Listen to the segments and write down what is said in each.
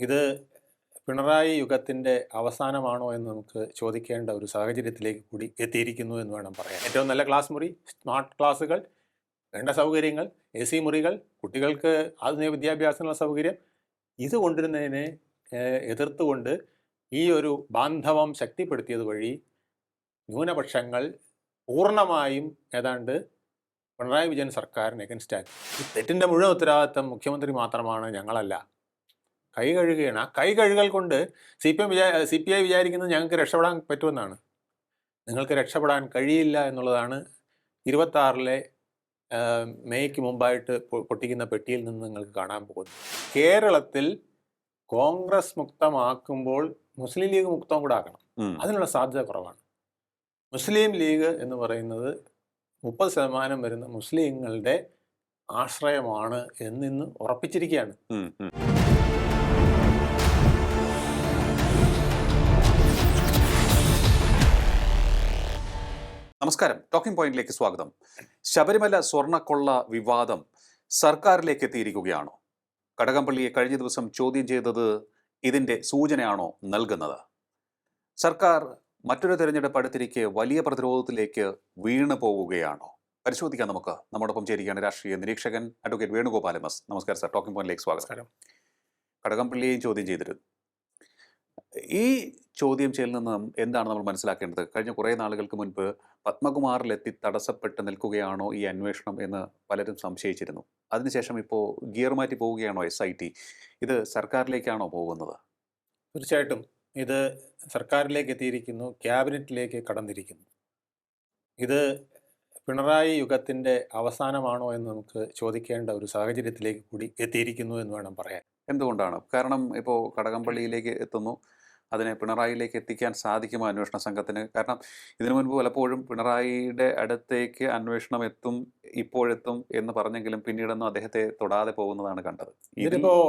ഇത് പിണറായി യുഗത്തിൻ്റെ അവസാനമാണോ എന്ന് നമുക്ക് ചോദിക്കേണ്ട ഒരു സാഹചര്യത്തിലേക്ക് കൂടി എത്തിയിരിക്കുന്നു എന്ന് വേണം പറയാൻ. ഏറ്റവും നല്ല ക്ലാസ് മുറി, സ്മാർട്ട് ക്ലാസ്സുകൾ, വേണ്ട സൗകര്യങ്ങൾ, AC മുറികൾ, കുട്ടികൾക്ക് ആധുനിക വിദ്യാഭ്യാസത്തിനുള്ള സൗകര്യം, ഇത് കൊണ്ടുവരുന്നതിനെ എതിർത്തുകൊണ്ട് ഈ ഒരു ബാന്ധവം ശക്തിപ്പെടുത്തിയത് വഴി ന്യൂനപക്ഷങ്ങൾ പൂർണ്ണമായും ഏതാണ്ട് പിണറായി വിജയൻ സർക്കാരിന് എഗൻസ്റ്റാക്കി. ഈ തെറ്റിൻ്റെ മുഴുവൻ ഉത്തരവാദിത്തം മുഖ്യമന്ത്രി മാത്രമാണ്, ഞങ്ങളല്ല. കൈ കഴുകുകയാണ്. ആ കൈ കഴുകൽ കൊണ്ട് CPI വിചാരിക്കുന്നത് ഞങ്ങൾക്ക് രക്ഷപ്പെടാൻ പറ്റുമെന്നാണ്. നിങ്ങൾക്ക് രക്ഷപ്പെടാൻ കഴിയില്ല എന്നുള്ളതാണ് 26-ലെ മെയ്ക്ക് മുമ്പായിട്ട് പൊട്ടിക്കുന്ന പെട്ടിയിൽ നിന്ന് നിങ്ങൾക്ക് കാണാൻ പോകുന്നത്. കേരളത്തിൽ കോൺഗ്രസ് മുക്തമാക്കുമ്പോൾ മുസ്ലിം ലീഗ് മുക്തം കൂടെ ആക്കണം. അതിനുള്ള സാധ്യത കുറവാണ്. മുസ്ലിം ലീഗ് എന്ന് പറയുന്നത് 30% വരുന്ന മുസ്ലിങ്ങളുടെ ആശ്രയമാണ് എന്നിന്ന് ഉറപ്പിച്ചിരിക്കുകയാണ്. നമസ്കാരം, ടോക്കിംഗ് പോയിന്റിലേക്ക് സ്വാഗതം. ശബരിമല സ്വർണ്ണക്കൊള്ള വിവാദം സർക്കാരിലേക്ക് എത്തിയിരിക്കുകയാണോ? കടകംപള്ളിയെ കഴിഞ്ഞ ദിവസം ചോദ്യം ചെയ്തത് ഇതിന്റെ സൂചനയാണോ നൽകുന്നത്? സർക്കാർ മറ്റൊരു തെരഞ്ഞെടുപ്പ് അടുത്തിരിക്കെ വലിയ പ്രതിരോധത്തിലേക്ക് വീണു പോവുകയാണോ? പരിശോധിക്കാൻ നമുക്ക്. നമ്മോടൊപ്പം ചേരുകയാണ് രാഷ്ട്രീയ നിരീക്ഷകൻ അഡ്വക്കേറ്റ് വേണുഗോപാൽ MS. നമസ്കാരം സർ, ടോക്കിംഗ് പോയിന്റിലേക്ക് സ്വാഗതം. കടകംപള്ളിയെയും ചോദ്യം ചെയ്തിരുന്നു. ഈ ചോദ്യം ചെയ്യലിൽ നിന്നും എന്താണ് നമ്മൾ മനസ്സിലാക്കേണ്ടത്? കഴിഞ്ഞ കുറേ നാളുകൾക്ക് മുൻപ് പത്മകുമാറിലെത്തി തടസ്സപ്പെട്ട് നിൽക്കുകയാണോ ഈ അന്വേഷണം എന്ന് പലരും സംശയിച്ചിരുന്നു. അതിനുശേഷം ഇപ്പോൾ ഗിയർ മാറ്റി പോവുകയാണോ SIT? ഇത് സർക്കാരിലേക്കാണോ പോകുന്നത്? തീർച്ചയായിട്ടും ഇത് സർക്കാരിലേക്ക് എത്തിയിരിക്കുന്നു, ക്യാബിനറ്റിലേക്ക് കടന്നിരിക്കുന്നു. ഇത് പിണറായി യുഗത്തിൻ്റെ അവസാനമാണോ എന്ന് നമുക്ക് ചോദിക്കേണ്ട ഒരു സാഹചര്യത്തിലേക്ക് കൂടി എത്തിയിരിക്കുന്നു എന്ന് വേണം പറയാൻ. എന്തുകൊണ്ടാണ്? കാരണം ഇപ്പോൾ കടകംപള്ളിയിലേക്ക് എത്തുന്നു, അതിനെ പിണറായിയിലേക്ക് എത്തിക്കാൻ സാധിക്കുമോ അന്വേഷണ സംഘത്തിന്? കാരണം ഇതിനു മുൻപ് പലപ്പോഴും പിണറായിയുടെ അടുത്തേക്ക് അന്വേഷണം എത്തും, ഇപ്പോഴെത്തും എന്ന് പറഞ്ഞെങ്കിലും പിന്നീടൊന്നും അദ്ദേഹത്തെ തൊടാതെ പോകുന്നതാണ് കണ്ടത്. ഇതിപ്പോൾ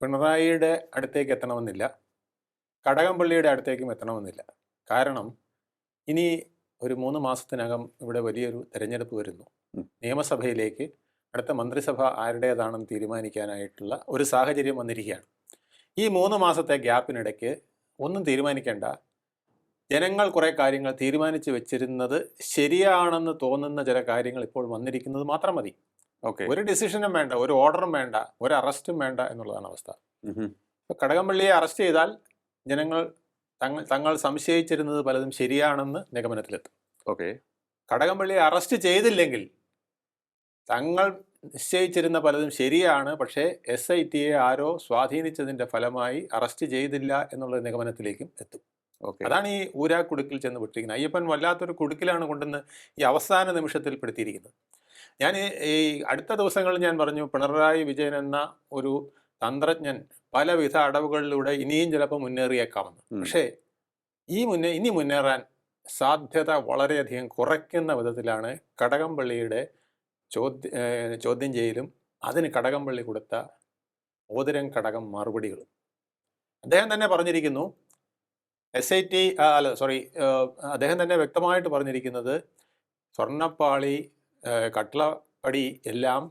പിണറായിയുടെ അടുത്തേക്ക് എത്തണമെന്നില്ല, കടകംപള്ളിയുടെ അടുത്തേക്കും എത്തണമെന്നില്ല. കാരണം ഇനി ഒരു 3 മാസത്തിനകം ഇവിടെ വലിയൊരു തെരഞ്ഞെടുപ്പ് വരുന്നു. നിയമസഭയിലേക്ക് അടുത്ത മന്ത്രിസഭ ആരുടേതാണെന്ന് തീരുമാനിക്കാനായിട്ടുള്ള ഒരു സാഹചര്യം വന്നിരിക്കുകയാണ്. ഈ 3 മാസത്തെ ഗ്യാപ്പിനിടയ്ക്ക് ഒന്നും തീരുമാനിക്കേണ്ട, ജനങ്ങൾ കുറേ കാര്യങ്ങൾ തീരുമാനിച്ച് വെച്ചിരുന്നത് ശരിയാണെന്ന് തോന്നുന്ന ചില കാര്യങ്ങൾ ഇപ്പോൾ വന്നിരിക്കുന്നത് മാത്രം മതി. ഒരു ഡിസിഷനും വേണ്ട, ഒരു ഓർഡറും വേണ്ട, ഒരു അറസ്റ്റും വേണ്ട എന്നുള്ളതാണ് അവസ്ഥ. ഇപ്പോൾ കടകംപള്ളിയെ അറസ്റ്റ് ചെയ്താൽ ജനങ്ങൾ തങ്ങൾ സംശയിച്ചിരുന്നത് പലതും ശരിയാണെന്ന് നിഗമനത്തിലെത്തും. കടകംപള്ളിയെ അറസ്റ്റ് ചെയ്തില്ലെങ്കിൽ തങ്ങൾ നിശ്ചയിച്ചിരുന്ന പലതും ശരിയാണ്, പക്ഷേ SITയെ ആരോ സ്വാധീനിച്ചതിൻ്റെ ഫലമായി അറസ്റ്റ് ചെയ്തില്ല എന്നുള്ള നിഗമനത്തിലേക്കും എത്തും. അതാണ് ഈ ഊരാക്കുടുക്കിൽ ചെന്ന് പെട്ടിരിക്കുന്നത്. അയ്യപ്പൻ വല്ലാത്തൊരു കുടുക്കിലാണ് കൊണ്ടുവന്ന് ഈ അവസാന നിമിഷത്തിൽ പെടുത്തിയിരിക്കുന്നത്. ഞാൻ ഈ അടുത്ത ദിവസങ്ങളിൽ ഞാൻ പറഞ്ഞു, പിണറായി വിജയൻ എന്ന ഒരു തന്ത്രജ്ഞൻ പലവിധ അടവുകളിലൂടെ ഇനിയും ചിലപ്പോൾ മുന്നേറിയേക്കാമെന്ന്. പക്ഷേ ഇനി മുന്നേറാൻ സാധ്യത വളരെയധികം കുറയ്ക്കുന്ന വിധത്തിലാണ് കടകംപള്ളിയുടെ ചോദ്യം ചെയ്യലും അതിന് കടകംപള്ളി കൊടുത്ത ഓതിരം കടകം മറുപടികളും. അദ്ദേഹം തന്നെ പറഞ്ഞിരിക്കുന്നു, അദ്ദേഹം തന്നെ വ്യക്തമായിട്ട് പറഞ്ഞിരിക്കുന്നത് സ്വർണ്ണപ്പാളി, കട്ട്ളപ്പടി എല്ലാം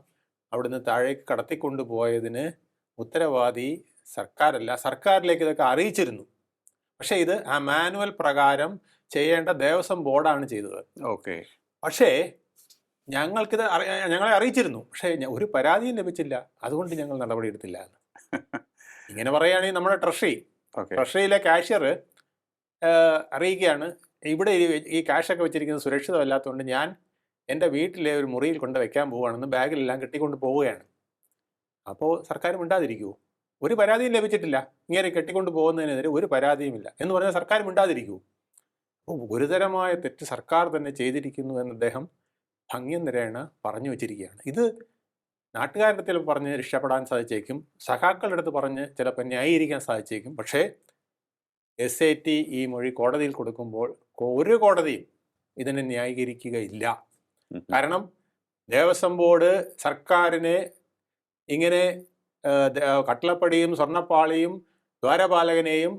അവിടുന്ന് താഴേക്ക് കടത്തിക്കൊണ്ടുപോയതിന് ഉത്തരവാദി സർക്കാരല്ല, സർക്കാരിലേക്ക് ഇതൊക്കെ അറിയിച്ചിരുന്നു. പക്ഷേ ഇത് ആ മാനുവൽ പ്രകാരം ചെയ്യേണ്ട ദേവസ്വം ബോർഡാണ് ചെയ്തത്. പക്ഷേ ഞങ്ങളെ അറിയിച്ചിരുന്നു, പക്ഷേ ഒരു പരാതിയും ലഭിച്ചില്ല, അതുകൊണ്ട് ഞങ്ങൾ നടപടിയെടുത്തില്ല എന്ന്. ഇങ്ങനെ പറയുകയാണെങ്കിൽ നമ്മുടെ ട്രഷറിയിലെ കാഷ്യർ അറിയിക്കുകയാണ്, ഇവിടെ ഈ ക്യാഷൊക്കെ വെച്ചിരിക്കുന്നത് സുരക്ഷിതമല്ലാത്തതുകൊണ്ട് ഞാൻ എൻ്റെ വീട്ടിലെ ഒരു മുറിയിൽ കൊണ്ട് വെക്കാൻ പോവുകയാണെന്ന് ബാഗിലെല്ലാം കെട്ടിക്കൊണ്ട് പോവുകയാണ്. അപ്പോൾ സർക്കാർ മിണ്ടാതിരിക്കുമോ? ഒരു പരാതിയും ലഭിച്ചിട്ടില്ല, ഇങ്ങനെ കെട്ടിക്കൊണ്ട് പോകുന്നതിനെതിരെ ഒരു പരാതിയുമില്ല എന്ന് പറഞ്ഞാൽ സർക്കാർ മിണ്ടാതിരിക്കുമോ? അപ്പോൾ ഗുരുതരമായ തെറ്റ് സർക്കാർ തന്നെ ചെയ്തിരിക്കുന്നു എന്ന് അദ്ദേഹം ഭംഗ്യനിരേണ പറഞ്ഞു വെച്ചിരിക്കുകയാണ്. ഇത് നാട്ടുകാരുടെ അടുത്ത് പറഞ്ഞ് രക്ഷപ്പെടാൻ സാധിച്ചേക്കും, സഖാക്കളുടെ അടുത്ത് പറഞ്ഞ് ചിലപ്പോൾ ന്യായീകരിക്കാൻ സാധിച്ചേക്കും. പക്ഷേ SIT ഈ മൊഴി കോടതിയിൽ കൊടുക്കുമ്പോൾ ഒരു കോടതിയും ഇതിനെ ന്യായീകരിക്കുകയില്ല. കാരണം ദേവസ്വം ബോർഡ് സർക്കാരിനെ ഇങ്ങനെ കട്ട്ളപ്പടിയും സ്വർണ്ണപ്പാളിയും ദ്വാരപാലകനെയും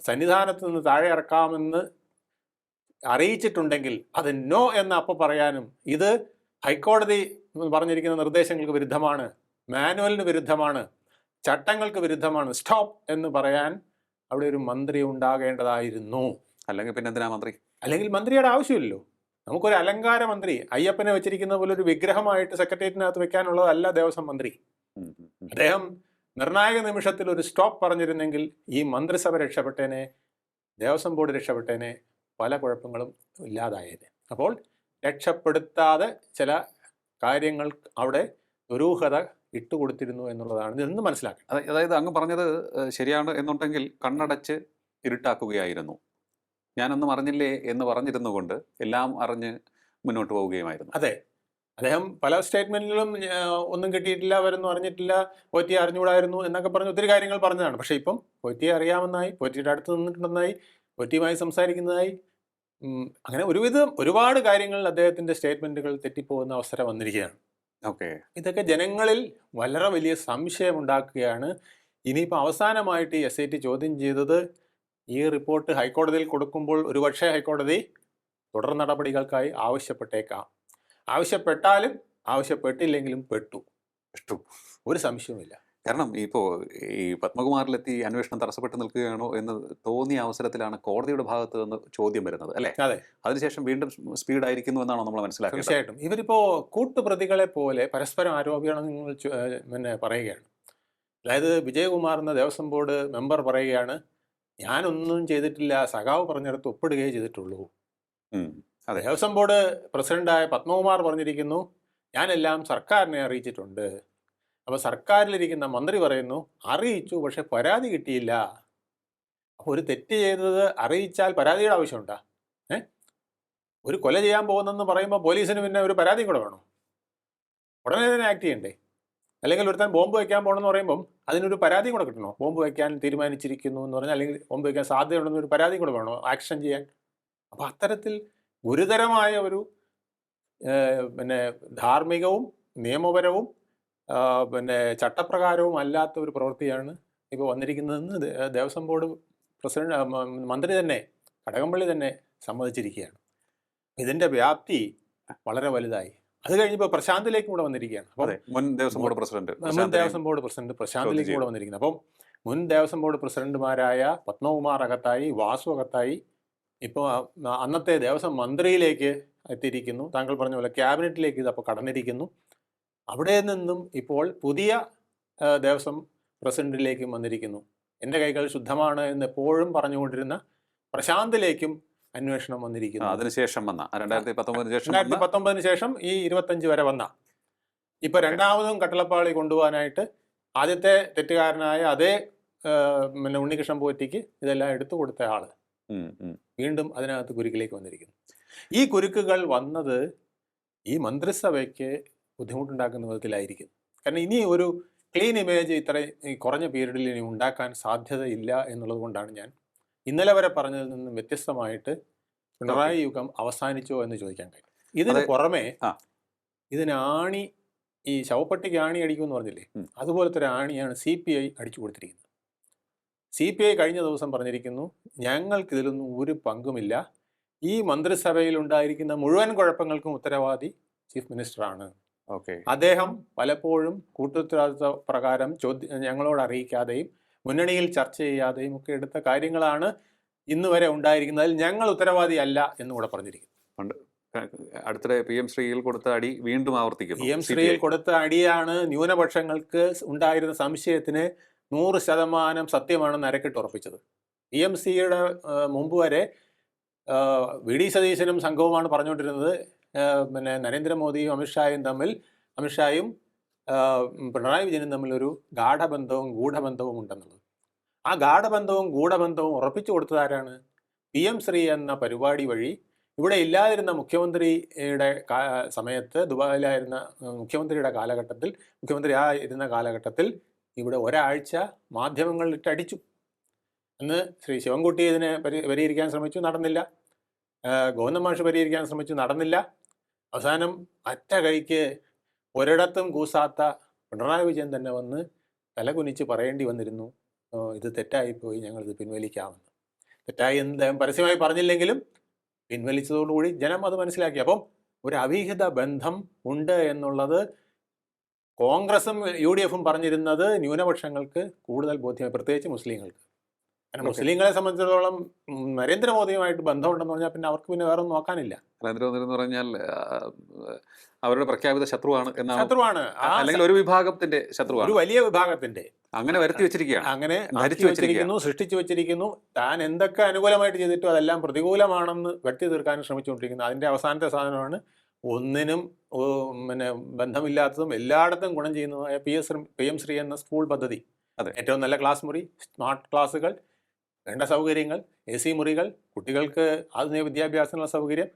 സന്നിധാനത്ത് നിന്ന് താഴെ ഇറക്കാമെന്ന് അറിയിച്ചിട്ടുണ്ടെങ്കിൽ അത് നോ എന്ന് അപ്പോൾ പറയാനും, ഇത് ഹൈക്കോടതി പറഞ്ഞിരിക്കുന്ന നിർദ്ദേശങ്ങൾക്ക് വിരുദ്ധമാണ്, മാനുവലിന് വിരുദ്ധമാണ്, ചട്ടങ്ങൾക്ക് വിരുദ്ധമാണ്, സ്റ്റോപ്പ് എന്ന് പറയാൻ അവിടെ ഒരു മന്ത്രി ഉണ്ടാകേണ്ടതായിരുന്നു. അല്ലെങ്കിൽ പിന്നെ എന്തിനാ മന്ത്രി? അല്ലെങ്കിൽ മന്ത്രിയുടെ ആവശ്യമില്ലല്ലോ. നമുക്കൊരു അലങ്കാര മന്ത്രി, അയ്യപ്പനെ വെച്ചിരിക്കുന്ന പോലെ ഒരു വിഗ്രഹമായിട്ട് സെക്രട്ടേറിയറ്റിനകത്ത് വെക്കാനുള്ളതല്ല ദേവസ്വം മന്ത്രി. ഉം, ഉം, ഉം. അദ്ദേഹം നിർണായക നിമിഷത്തിൽ ഒരു സ്റ്റോപ്പ് പറഞ്ഞിരുന്നെങ്കിൽ ഈ മന്ത്രിസഭ രക്ഷപ്പെട്ടേനെ, ദേവസ്വം ബോർഡ് രക്ഷപ്പെട്ടേനെ, പല കുഴപ്പങ്ങളും ഇല്ലാതായേനെ. അപ്പോൾ രക്ഷപ്പെടുത്താതെ ചില കാര്യങ്ങൾ അവിടെ ദുരൂഹത ഇട്ടുകൊടുത്തിരുന്നു എന്നുള്ളതാണ് ഇതെന്ന് മനസ്സിലാക്കുന്നത്. അതായത് അങ്ങ് പറഞ്ഞത് ശരിയാണ് എന്നുണ്ടെങ്കിൽ കണ്ണടച്ച് ഇരുട്ടാക്കുകയായിരുന്നു. ഞാനൊന്നും അറിഞ്ഞില്ലേ എന്ന് പറഞ്ഞിരുന്നു കൊണ്ട് എല്ലാം അറിഞ്ഞ് മുന്നോട്ട് പോവുകയുമായിരുന്നു. അതെ, അദ്ദേഹം പല സ്റ്റേറ്റ്മെന്റിലും ഒന്നും കിട്ടിയിട്ടില്ല, അവരൊന്നും അറിഞ്ഞിട്ടില്ല, പോറ്റിയെ അറിഞ്ഞുകൂടായിരുന്നു എന്നൊക്കെ പറഞ്ഞ് ഒത്തിരി കാര്യങ്ങൾ പറഞ്ഞതാണ്. പക്ഷേ ഇപ്പം പോറ്റിയെ അറിയാമെന്നായി, പോറ്റിയുടെ അടുത്ത് നിന്നിട്ടുണ്ടെന്നായി, പോറ്റിയുമായി സംസാരിക്കുന്നതായി, അങ്ങനെ ഒരുപാട് കാര്യങ്ങളിൽ അദ്ദേഹത്തിന്റെ സ്റ്റേറ്റ്മെന്റുകൾ തെറ്റിപ്പോകുന്ന അവസരം വന്നിരിക്കുകയാണ്. ഓക്കെ. ഇതൊക്കെ ജനങ്ങളിൽ വളരെ വലിയ സംശയമുണ്ടാക്കുകയാണ്. ഇനിയിപ്പോൾ അവസാനമായിട്ട് SIT ചോദ്യം ചെയ്തത് ഈ റിപ്പോർട്ട് ഹൈക്കോടതിയിൽ കൊടുക്കുമ്പോൾ ഒരുപക്ഷെ ഹൈക്കോടതി തുടർ നടപടികൾക്കായി ആവശ്യപ്പെട്ടേക്കാം. ആവശ്യപ്പെട്ടാലും ആവശ്യപ്പെട്ടില്ലെങ്കിലും പെട്ടു, ഒരു സംശയവുമില്ല. കാരണം ഇപ്പോൾ ഈ പത്മകുമാറിലെത്തി അന്വേഷണം തടസ്സപ്പെട്ട് നിൽക്കുകയാണോ എന്ന് തോന്നിയ അവസരത്തിലാണ് കോടതിയുടെ ഭാഗത്ത് നിന്ന് ചോദ്യം വരുന്നത്, അല്ലേ? അതെ, അതിനുശേഷം വീണ്ടും സ്പീഡായിരിക്കുന്നു എന്നാണോ നമ്മൾ മനസ്സിലാക്കുന്നത്? തീർച്ചയായിട്ടും. ഇവരിപ്പോൾ കൂട്ടുപ്രതികളെ പോലെ പരസ്പരം ആരോപണങ്ങൾ പിന്നെ പറയുകയാണ്. അതായത് വിജയകുമാർ എന്ന ദേവസ്വം ബോർഡ് മെമ്പർ പറയുകയാണ്, ഞാനൊന്നും ചെയ്തിട്ടില്ല, സഖാവ് പറഞ്ഞിടത്ത് ഒപ്പിടുകയേ ചെയ്തിട്ടുള്ളൂ. അതെ. ദേവസ്വം ബോർഡ് പ്രസിഡന്റായ പത്മകുമാർ പറഞ്ഞിരിക്കുന്നു, ഞാനെല്ലാം സർക്കാരിനെ അറിയിച്ചിട്ടുണ്ട്. അപ്പോൾ സർക്കാരിലിരിക്കുന്ന മന്ത്രി പറയുന്നു, അറിയിച്ചു പക്ഷെ പരാതി കിട്ടിയില്ല. അപ്പോൾ ഒരു തെറ്റ് ചെയ്തത് അറിയിച്ചാൽ പരാതിയുടെ ആവശ്യമുണ്ടോ? ഒരു കൊല ചെയ്യാൻ പോകുന്നെന്ന് പറയുമ്പോൾ പോലീസിന് പിന്നെ ഒരു പരാതിയും കൂടെ വേണോ? ഉടനെ തന്നെ ആക്ട് ചെയ്യണ്ടേ? അല്ലെങ്കിൽ ഒരുത്താൻ ബോംബ് വയ്ക്കാൻ പോകണമെന്ന് പറയുമ്പം അതിനൊരു പരാതിയും കൂടെ കിട്ടണോ? ബോംബ് വയ്ക്കാൻ തീരുമാനിച്ചിരിക്കുന്നു എന്ന് പറഞ്ഞാൽ, അല്ലെങ്കിൽ ബോംബ് വയ്ക്കാൻ സാധ്യതയുണ്ടെന്ന് ഒരു പരാതിയും കൂടെ വേണോ ആക്ഷൻ ചെയ്യാൻ? അപ്പോൾ അത്തരത്തിൽ ഗുരുതരമായ ഒരു പിന്നെ ധാർമ്മികവും നിയമപരവും പിന്നെ ചട്ടപ്രകാരവും അല്ലാത്ത ഒരു പ്രവൃത്തിയാണ് ഇപ്പോൾ വന്നിരിക്കുന്നതെന്ന് ദേവസ്വം ബോർഡ് പ്രസിഡന്റ് മന്ത്രി തന്നെ, കടകംപള്ളി തന്നെ സമ്മതിച്ചിരിക്കുകയാണ്. ഇതിൻ്റെ വ്യാപ്തി വളരെ വലുതായി. അത് കഴിഞ്ഞപ്പോൾ പ്രശാന്തിലേക്കും കൂടെ വന്നിരിക്കുകയാണ്. അപ്പോൾ മുൻ ദേവസ്വം ബോർഡ് പ്രസിഡന്റ് പ്രശാന്തിലേക്കും കൂടെ വന്നിരിക്കുന്നത്. അപ്പം മുൻ ദേവസ്വം ബോർഡ് പ്രസിഡന്റുമാരായ പത്മകുമാർ അകത്തായി, വാസു അകത്തായി, ഇപ്പോൾ അന്നത്തെ ദേവസ്വം മന്ത്രിയിലേക്ക് എത്തിയിരിക്കുന്നു. താങ്കൾ പറഞ്ഞ പോലെ ക്യാബിനറ്റിലേക്ക് ഇത് അപ്പോൾ കടന്നിരിക്കുന്നു. അവിടെ നിന്നും ഇപ്പോൾ പുതിയ ദേവസ്വം പ്രസിഡന്റിലേക്കും വന്നിരിക്കുന്നു. എൻ്റെ കൈകൾ ശുദ്ധമാണ് എന്ന് എപ്പോഴും പറഞ്ഞുകൊണ്ടിരുന്ന പ്രശാന്തിലേക്കും അന്വേഷണം വന്നിരിക്കുന്നു. അതിനുശേഷം വന്ന 2019 ശേഷം ഈ 25 വരെ വന്ന ഇപ്പൊ രണ്ടാമതും കട്ടളപ്പാളി കൊണ്ടുപോകാനായിട്ട് ആദ്യത്തെ തെറ്റുകാരനായ അതേ പിന്നെ ഉണ്ണികൃഷ്ണൻ പോറ്റിക്ക് ഇതെല്ലാം എടുത്തു കൊടുത്ത ആള് വീണ്ടും അതിനകത്ത് കുരുക്കിലേക്ക് വന്നിരിക്കുന്നു. ഈ കുരുക്കുകൾ വന്നത് ഈ മന്ത്രിസഭയ്ക്ക് ബുദ്ധിമുട്ടുണ്ടാക്കുന്ന വിധത്തിലായിരിക്കും. കാരണം ഇനി ഒരു ക്ലീൻ ഇമേജ് ഇത്ര കുറഞ്ഞ പീരീഡിൽ ഇനി ഉണ്ടാക്കാൻ സാധ്യതയില്ല എന്നുള്ളത് കൊണ്ടാണ് ഞാൻ ഇന്നലെ വരെ പറഞ്ഞതിൽ നിന്നും വ്യത്യസ്തമായിട്ട് പിണറായി യുഗം അവസാനിച്ചോ എന്ന് ചോദിക്കാൻ കഴിയും. ഇതിന് പുറമെ ഇതിനാണി, ഈ ശവപ്പെട്ടിക്ക് ആണി അടിക്കുമെന്ന് പറഞ്ഞില്ലേ, അതുപോലത്തെ ഒരു ആണിയാണ് CPI അടിച്ചു കൊടുത്തിരിക്കുന്നത്. CPI കഴിഞ്ഞ ദിവസം പറഞ്ഞിരിക്കുന്നു, ഞങ്ങൾക്കിതിലൊന്നും ഒരു പങ്കുമില്ല, ഈ മന്ത്രിസഭയിൽ ഉണ്ടായിരിക്കുന്ന മുഴുവൻ കുഴപ്പങ്ങൾക്കും ഉത്തരവാദി ചീഫ് മിനിസ്റ്ററാണ്. അദ്ദേഹം പലപ്പോഴും കൂട്ടുത്തരവാദിത്വ പ്രകാരം ഞങ്ങളോട് അറിയിക്കാതെയും മുന്നണിയിൽ ചർച്ച ചെയ്യാതെയും ഒക്കെ എടുത്ത കാര്യങ്ങളാണ് ഇന്ന് വരെ ഉണ്ടായിരിക്കുന്നതിൽ ഞങ്ങൾ ഉത്തരവാദി അല്ല എന്നുകൂടെ പറഞ്ഞിരിക്കുന്നു. അടുത്തിടെ PM ശ്രീയിൽ കൊടുത്ത അടി വീണ്ടും ആവർത്തിക്കുന്നു. PM ശ്രീയിൽ കൊടുത്ത അടിയാണ് ന്യൂനപക്ഷങ്ങൾക്ക് ഉണ്ടായിരുന്ന സംശയത്തിന് 100% സത്യമാണെന്ന് അരക്കിട്ട് ഉറപ്പിച്ചത്. PMCയുടെ മുമ്പ് വരെ VD സതീശനും സംഘവുമാണ് പറഞ്ഞുകൊണ്ടിരുന്നത് പിന്നെ നരേന്ദ്രമോദിയും അമിത്ഷായും പിണറായി വിജയനും തമ്മിൽ ഒരു ഗാഠബന്ധവും ഗൂഢബന്ധവും ഉണ്ടെന്നുള്ളത്. ആ ഗാഠബന്ധവും ഗൂഢബന്ധവും ഉറപ്പിച്ചു കൊടുത്തതാരാണ്? PM ശ്രീ എന്ന പരിപാടി വഴി ഇവിടെ ഇല്ലാതിരുന്ന മുഖ്യമന്ത്രിയുടെ സമയത്ത്, ദുബായിലായിരുന്ന മുഖ്യമന്ത്രിയുടെ കാലഘട്ടത്തിൽ, മുഖ്യമന്ത്രി ഇരുന്ന കാലഘട്ടത്തിൽ ഇവിടെ ഒരാഴ്ച മാധ്യമങ്ങളിലിട്ട് അടിച്ചു. അന്ന് ശ്രീ ശിവൻകുട്ടി ഇതിനെ പരിഹരിക്കാൻ ശ്രമിച്ചു, നടന്നില്ല. ഗോവിന്ദൻ മാഷ് പരിഹരിക്കാൻ ശ്രമിച്ചു, നടന്നില്ല. അവസാനം അറ്റ കൈക്ക് ഒരിടത്തും കൂസാത്ത പിണറായി വിജയൻ തന്നെ വന്ന് തലകുനിച്ച് പറയേണ്ടി വന്നിരുന്നു, ഇത് തെറ്റായിപ്പോയി, ഞങ്ങളിത് പിൻവലിക്കാമെന്ന്. തെറ്റായി എന്ന് പരസ്യമായി പറഞ്ഞില്ലെങ്കിലും പിൻവലിച്ചതോടുകൂടി ജനം അത് മനസ്സിലാക്കി. അപ്പം ഒരു അവിഹിത ബന്ധം ഉണ്ട് എന്നുള്ളത് കോൺഗ്രസും UDF-ഉം പറഞ്ഞിരുന്നത് ന്യൂനപക്ഷങ്ങൾക്ക് കൂടുതൽ ബോധ്യമായി, പ്രത്യേകിച്ച് മുസ്ലിങ്ങൾക്ക്. കാരണം മുസ്ലിങ്ങളെ സംബന്ധിച്ചിടത്തോളം നരേന്ദ്രമോദിയുമായിട്ട് ബന്ധമുണ്ടെന്ന് പറഞ്ഞാൽ പിന്നെ അവർക്ക് പിന്നെ വേറെ ഒന്നും നോക്കാനില്ല. നരേന്ദ്രമോദി എന്ന് പറഞ്ഞാൽ അവരുടെ പ്രഖ്യാപിത ശത്രുവാണ് എന്നാണ്, ശത്രുവാണ്, അല്ലെങ്കിൽ ഒരു വിഭാഗത്തിന്റെ ശത്രുവാണ്, ഒരു വലിയ വിഭാഗത്തിന്റെ. അങ്ങനെ വരുത്തി വെച്ചിരിക്കുകയാണ്, അങ്ങനെ ധരിച്ചു വെച്ചിരിക്കുന്നു, സൃഷ്ടിച്ചു വെച്ചിരിക്കുന്നു. താൻ എന്തൊക്കെ അനുകൂലമായിട്ട് ചെയ്തിട്ടോ അതെല്ലാം പ്രതികൂലമാണെന്ന് വരുത്തി തീർക്കാൻ ശ്രമിച്ചുകൊണ്ടിരിക്കുന്നു. അതിന്റെ അവസാനത്തെ സാധനമാണ് ഒന്നിനും പിന്നെ ബന്ധമില്ലാത്തതും എല്ലായിടത്തും ഗുണം ചെയ്യുന്നതുമായ PM ശ്രീ എന്ന സ്കൂൾ പദ്ധതി. അതെ. ഏറ്റവും നല്ല ക്ലാസ് മുറി, സ്മാർട്ട് ക്ലാസ്സുകൾ, വേണ്ട സൗകര്യങ്ങൾ, AC മുറികൾ, കുട്ടികൾക്ക് ആധുനിക വിദ്യാഭ്യാസത്തിനുള്ള സൗകര്യം,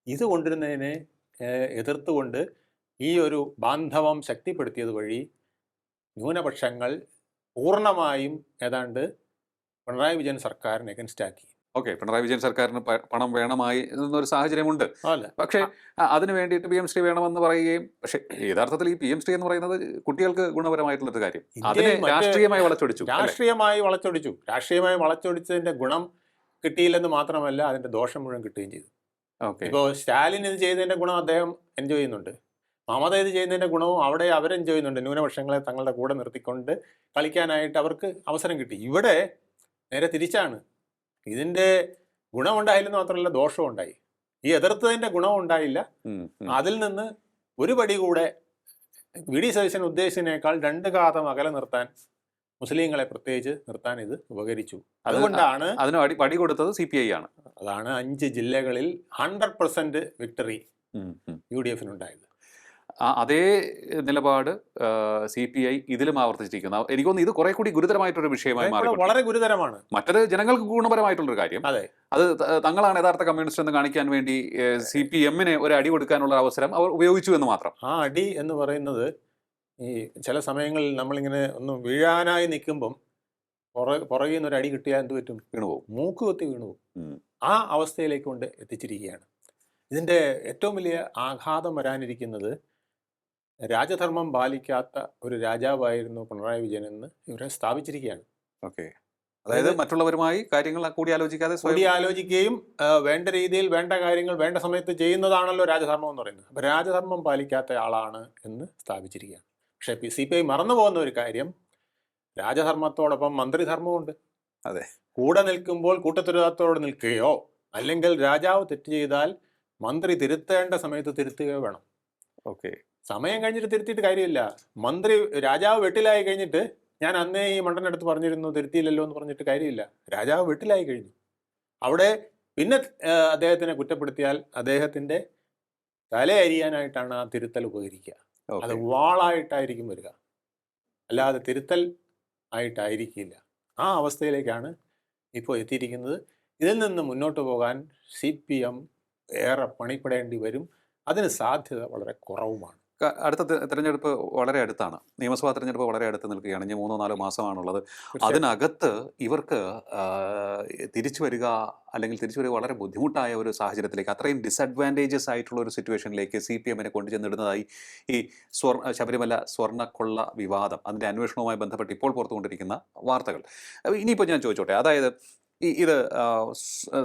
ഇത് കൊണ്ടുവരുന്നതിനെ എതിർത്തുകൊണ്ട് ഈ ഒരു ബാന്ധവം ശക്തിപ്പെടുത്തിയത് വഴി ന്യൂനപക്ഷങ്ങൾ പൂർണ്ണമായും ഏതാണ്ട് പിണറായി വിജയൻ സർക്കാരിനെ അഗൻസ്റ്റ് ആക്കി. ഓക്കെ, പിണറായി വിജയൻ സർക്കാരിന് പണം വേണമായി എന്നൊരു സാഹചര്യമുണ്ട്. പക്ഷേ അതിന് വേണ്ടിയിട്ട് PM ശ്രീ വേണമെന്ന് പറയുകയും, പക്ഷേ യഥാർത്ഥത്തിൽ ഈ PM ശ്രീ എന്ന് പറയുന്നത് കുട്ടികൾക്ക് ഗുണപരമായിട്ടുള്ളൊരു കാര്യം, അതിനെ രാഷ്ട്രീയമായി വളച്ചൊടിച്ചു. രാഷ്ട്രീയമായി വളച്ചൊടിച്ചതിന്റെ ഗുണം കിട്ടിയില്ലെന്ന് മാത്രമല്ല, അതിന്റെ ദോഷം മുഴുവൻ കിട്ടുകയും ചെയ്തു. ഇപ്പോൾ സ്റ്റാലിൻ ഇത് ചെയ്തതിന്റെ ഗുണം അദ്ദേഹം എൻജോയ് ചെയ്യുന്നുണ്ട്. മമത ഇത് ചെയ്യുന്നതിന്റെ ഗുണവും അവിടെ അവർ എൻജോയ് ചെയ്യുന്നുണ്ട്. ന്യൂനപക്ഷങ്ങളെ തങ്ങളുടെ കൂടെ നിർത്തിക്കൊണ്ട് കളിക്കാനായിട്ട് അവർക്ക് അവസരം കിട്ടി. ഇവിടെ നേരെ തിരിച്ചാണ്. ഇതിന്റെ ഗുണമുണ്ടായില്ലെന്ന് മാത്രമല്ല, ദോഷവും ഉണ്ടായി. ഈ എതിർത്തതിന്റെ ഗുണവും ഉണ്ടായില്ല. അതിൽ നിന്ന് ഒരു പടി കൂടെ VD സതീശൻ ഉദ്ദേശിച്ചതിനേക്കാൾ 2 കാതം അകലെ നിർത്താൻ, മുസ്ലിങ്ങളെ പ്രത്യേകിച്ച് നിർത്താൻ ഇത് ഉപകരിച്ചു. അതുകൊണ്ടാണ് അതിന് പടി കൊടുത്തത് CPI ആണ്. അതാണ് 5 ജില്ലകളിൽ 100% വിക്ടറി UDF-നുണ്ടായത്. അതേ നിലപാട് CPI ഇതിലും ആവർത്തിച്ചിരിക്കുന്നു. എനിക്ക് തോന്നുന്നു ഇത് കുറെ കൂടി ഗുരുതരമായിട്ടൊരു വിഷയമായി മാറി. വളരെ ഗുരുതരമാണ്. മറ്റത് ജനങ്ങൾക്ക് ഗുണപരമായിട്ടുള്ളൊരു കാര്യം. അതെ, അത് തങ്ങളാണ് യഥാർത്ഥ കമ്മ്യൂണിസ്റ്റ് എന്ന് കാണിക്കാൻ വേണ്ടി CPM-ന് ഒരു അടി കൊടുക്കാനുള്ള അവസരം അവർ ഉപയോഗിച്ചു എന്ന് മാത്രം. ആ അടി എന്ന് പറയുന്നത് ഈ ചില സമയങ്ങളിൽ നമ്മളിങ്ങനെ ഒന്ന് വീഴാനായി നിൽക്കുമ്പം പുറകിൽ നിന്ന് ഒരു അടി കിട്ടിയാൽ എന്ത് പറ്റും? വീണുപോകും, മൂക്ക് കുത്തി വീണുപോകും. ആ അവസ്ഥയിലേക്ക് കൊണ്ട് എത്തിച്ചിരിക്കുകയാണ്. ഇതിൻ്റെ ഏറ്റവും വലിയ ആഘാതം വരാനിരിക്കുന്നത്, രാജധർമ്മം പാലിക്കാത്ത ഒരു രാജാവായിരുന്നു പിണറായി വിജയൻ എന്ന് ഇവരെ സ്ഥാപിച്ചിരിക്കുകയാണ്. ഓക്കെ, അതായത് മറ്റുള്ളവരുമായി കാര്യങ്ങൾ കൂടിയാലോചിക്കുകയും വേണ്ട രീതിയിൽ വേണ്ട കാര്യങ്ങൾ വേണ്ട സമയത്ത് ചെയ്യുന്നതാണല്ലോ രാജധർമ്മം എന്ന് പറയുന്നത്. അപ്പം രാജധർമ്മം പാലിക്കാത്ത ആളാണ് എന്ന് സ്ഥാപിച്ചിരിക്കുകയാണ്. പക്ഷേ CPI മറന്നു പോകുന്ന ഒരു കാര്യം, രാജധർമ്മത്തോടൊപ്പം മന്ത്രിധർമ്മമുണ്ട്. അതെ, കൂടെ നിൽക്കുമ്പോൾ കൂട്ടത്തുരത്തോട് നിൽക്കുകയോ അല്ലെങ്കിൽ രാജാവ് തെറ്റ് ചെയ്താൽ മന്ത്രി തിരുത്തേണ്ട സമയത്ത് തിരുത്തുകയോ വേണം. ഓക്കെ, സമയം കഴിഞ്ഞിട്ട് തിരുത്തിയിട്ട് കാര്യമില്ല. രാജാവ് വെട്ടിലായി കഴിഞ്ഞിട്ട് ഞാൻ അന്നേ ഈ മണ്ടനടുത്ത് പറഞ്ഞിരുന്നു തിരുത്തിയില്ലല്ലോ എന്ന് പറഞ്ഞിട്ട് കാര്യമില്ല. രാജാവ് വെട്ടിലായി കഴിഞ്ഞു. അവിടെ പിന്നെ അദ്ദേഹത്തിനെ കുറ്റപ്പെടുത്തിയാൽ അദ്ദേഹത്തിൻ്റെ തലയരിയാനായിട്ടാണ് ആ തിരുത്തൽ ഉപകരിക്കുക. അത് വാളായിട്ടായിരിക്കും വരിക, അല്ലാതെ തിരുത്തൽ ആയിട്ടായിരിക്കില്ല. ആ അവസ്ഥയിലേക്കാണ് ഇപ്പോൾ എത്തിയിരിക്കുന്നത്. ഇതിൽ നിന്ന് മുന്നോട്ട് പോകാൻ CPM ഏറെ പണിപ്പെടേണ്ടി വരും. അതിന് സാധ്യത വളരെ കുറവുമാണ്. അടുത്ത തെരഞ്ഞെടുപ്പ് വളരെ അടുത്താണ്, നിയമസഭാ തെരഞ്ഞെടുപ്പ് വളരെ അടുത്ത് നിൽക്കുകയാണ്. ഇനി 3-4 മാസമാണുള്ളത്. അതിനകത്ത് ഇവർക്ക് തിരിച്ചു വരിക വളരെ ബുദ്ധിമുട്ടായ ഒരു സാഹചര്യത്തിലേക്ക്, അത്രയും ഡിസഡ്വാൻറ്റേജസ് ആയിട്ടുള്ള ഒരു സിറ്റുവേഷനിലേക്ക് CPM-നെ കൊണ്ടുചെന്നിടുന്നതായി ഈ ശബരിമല സ്വർണ്ണക്കൊള്ള വിവാദം, അതിൻ്റെ അന്വേഷണവുമായി ബന്ധപ്പെട്ട് ഇപ്പോൾ പുറത്തുകൊണ്ടിരിക്കുന്ന വാർത്തകൾ. ഇനിയിപ്പോൾ ഞാൻ ചോദിച്ചോട്ടെ, അതായത് ഇത്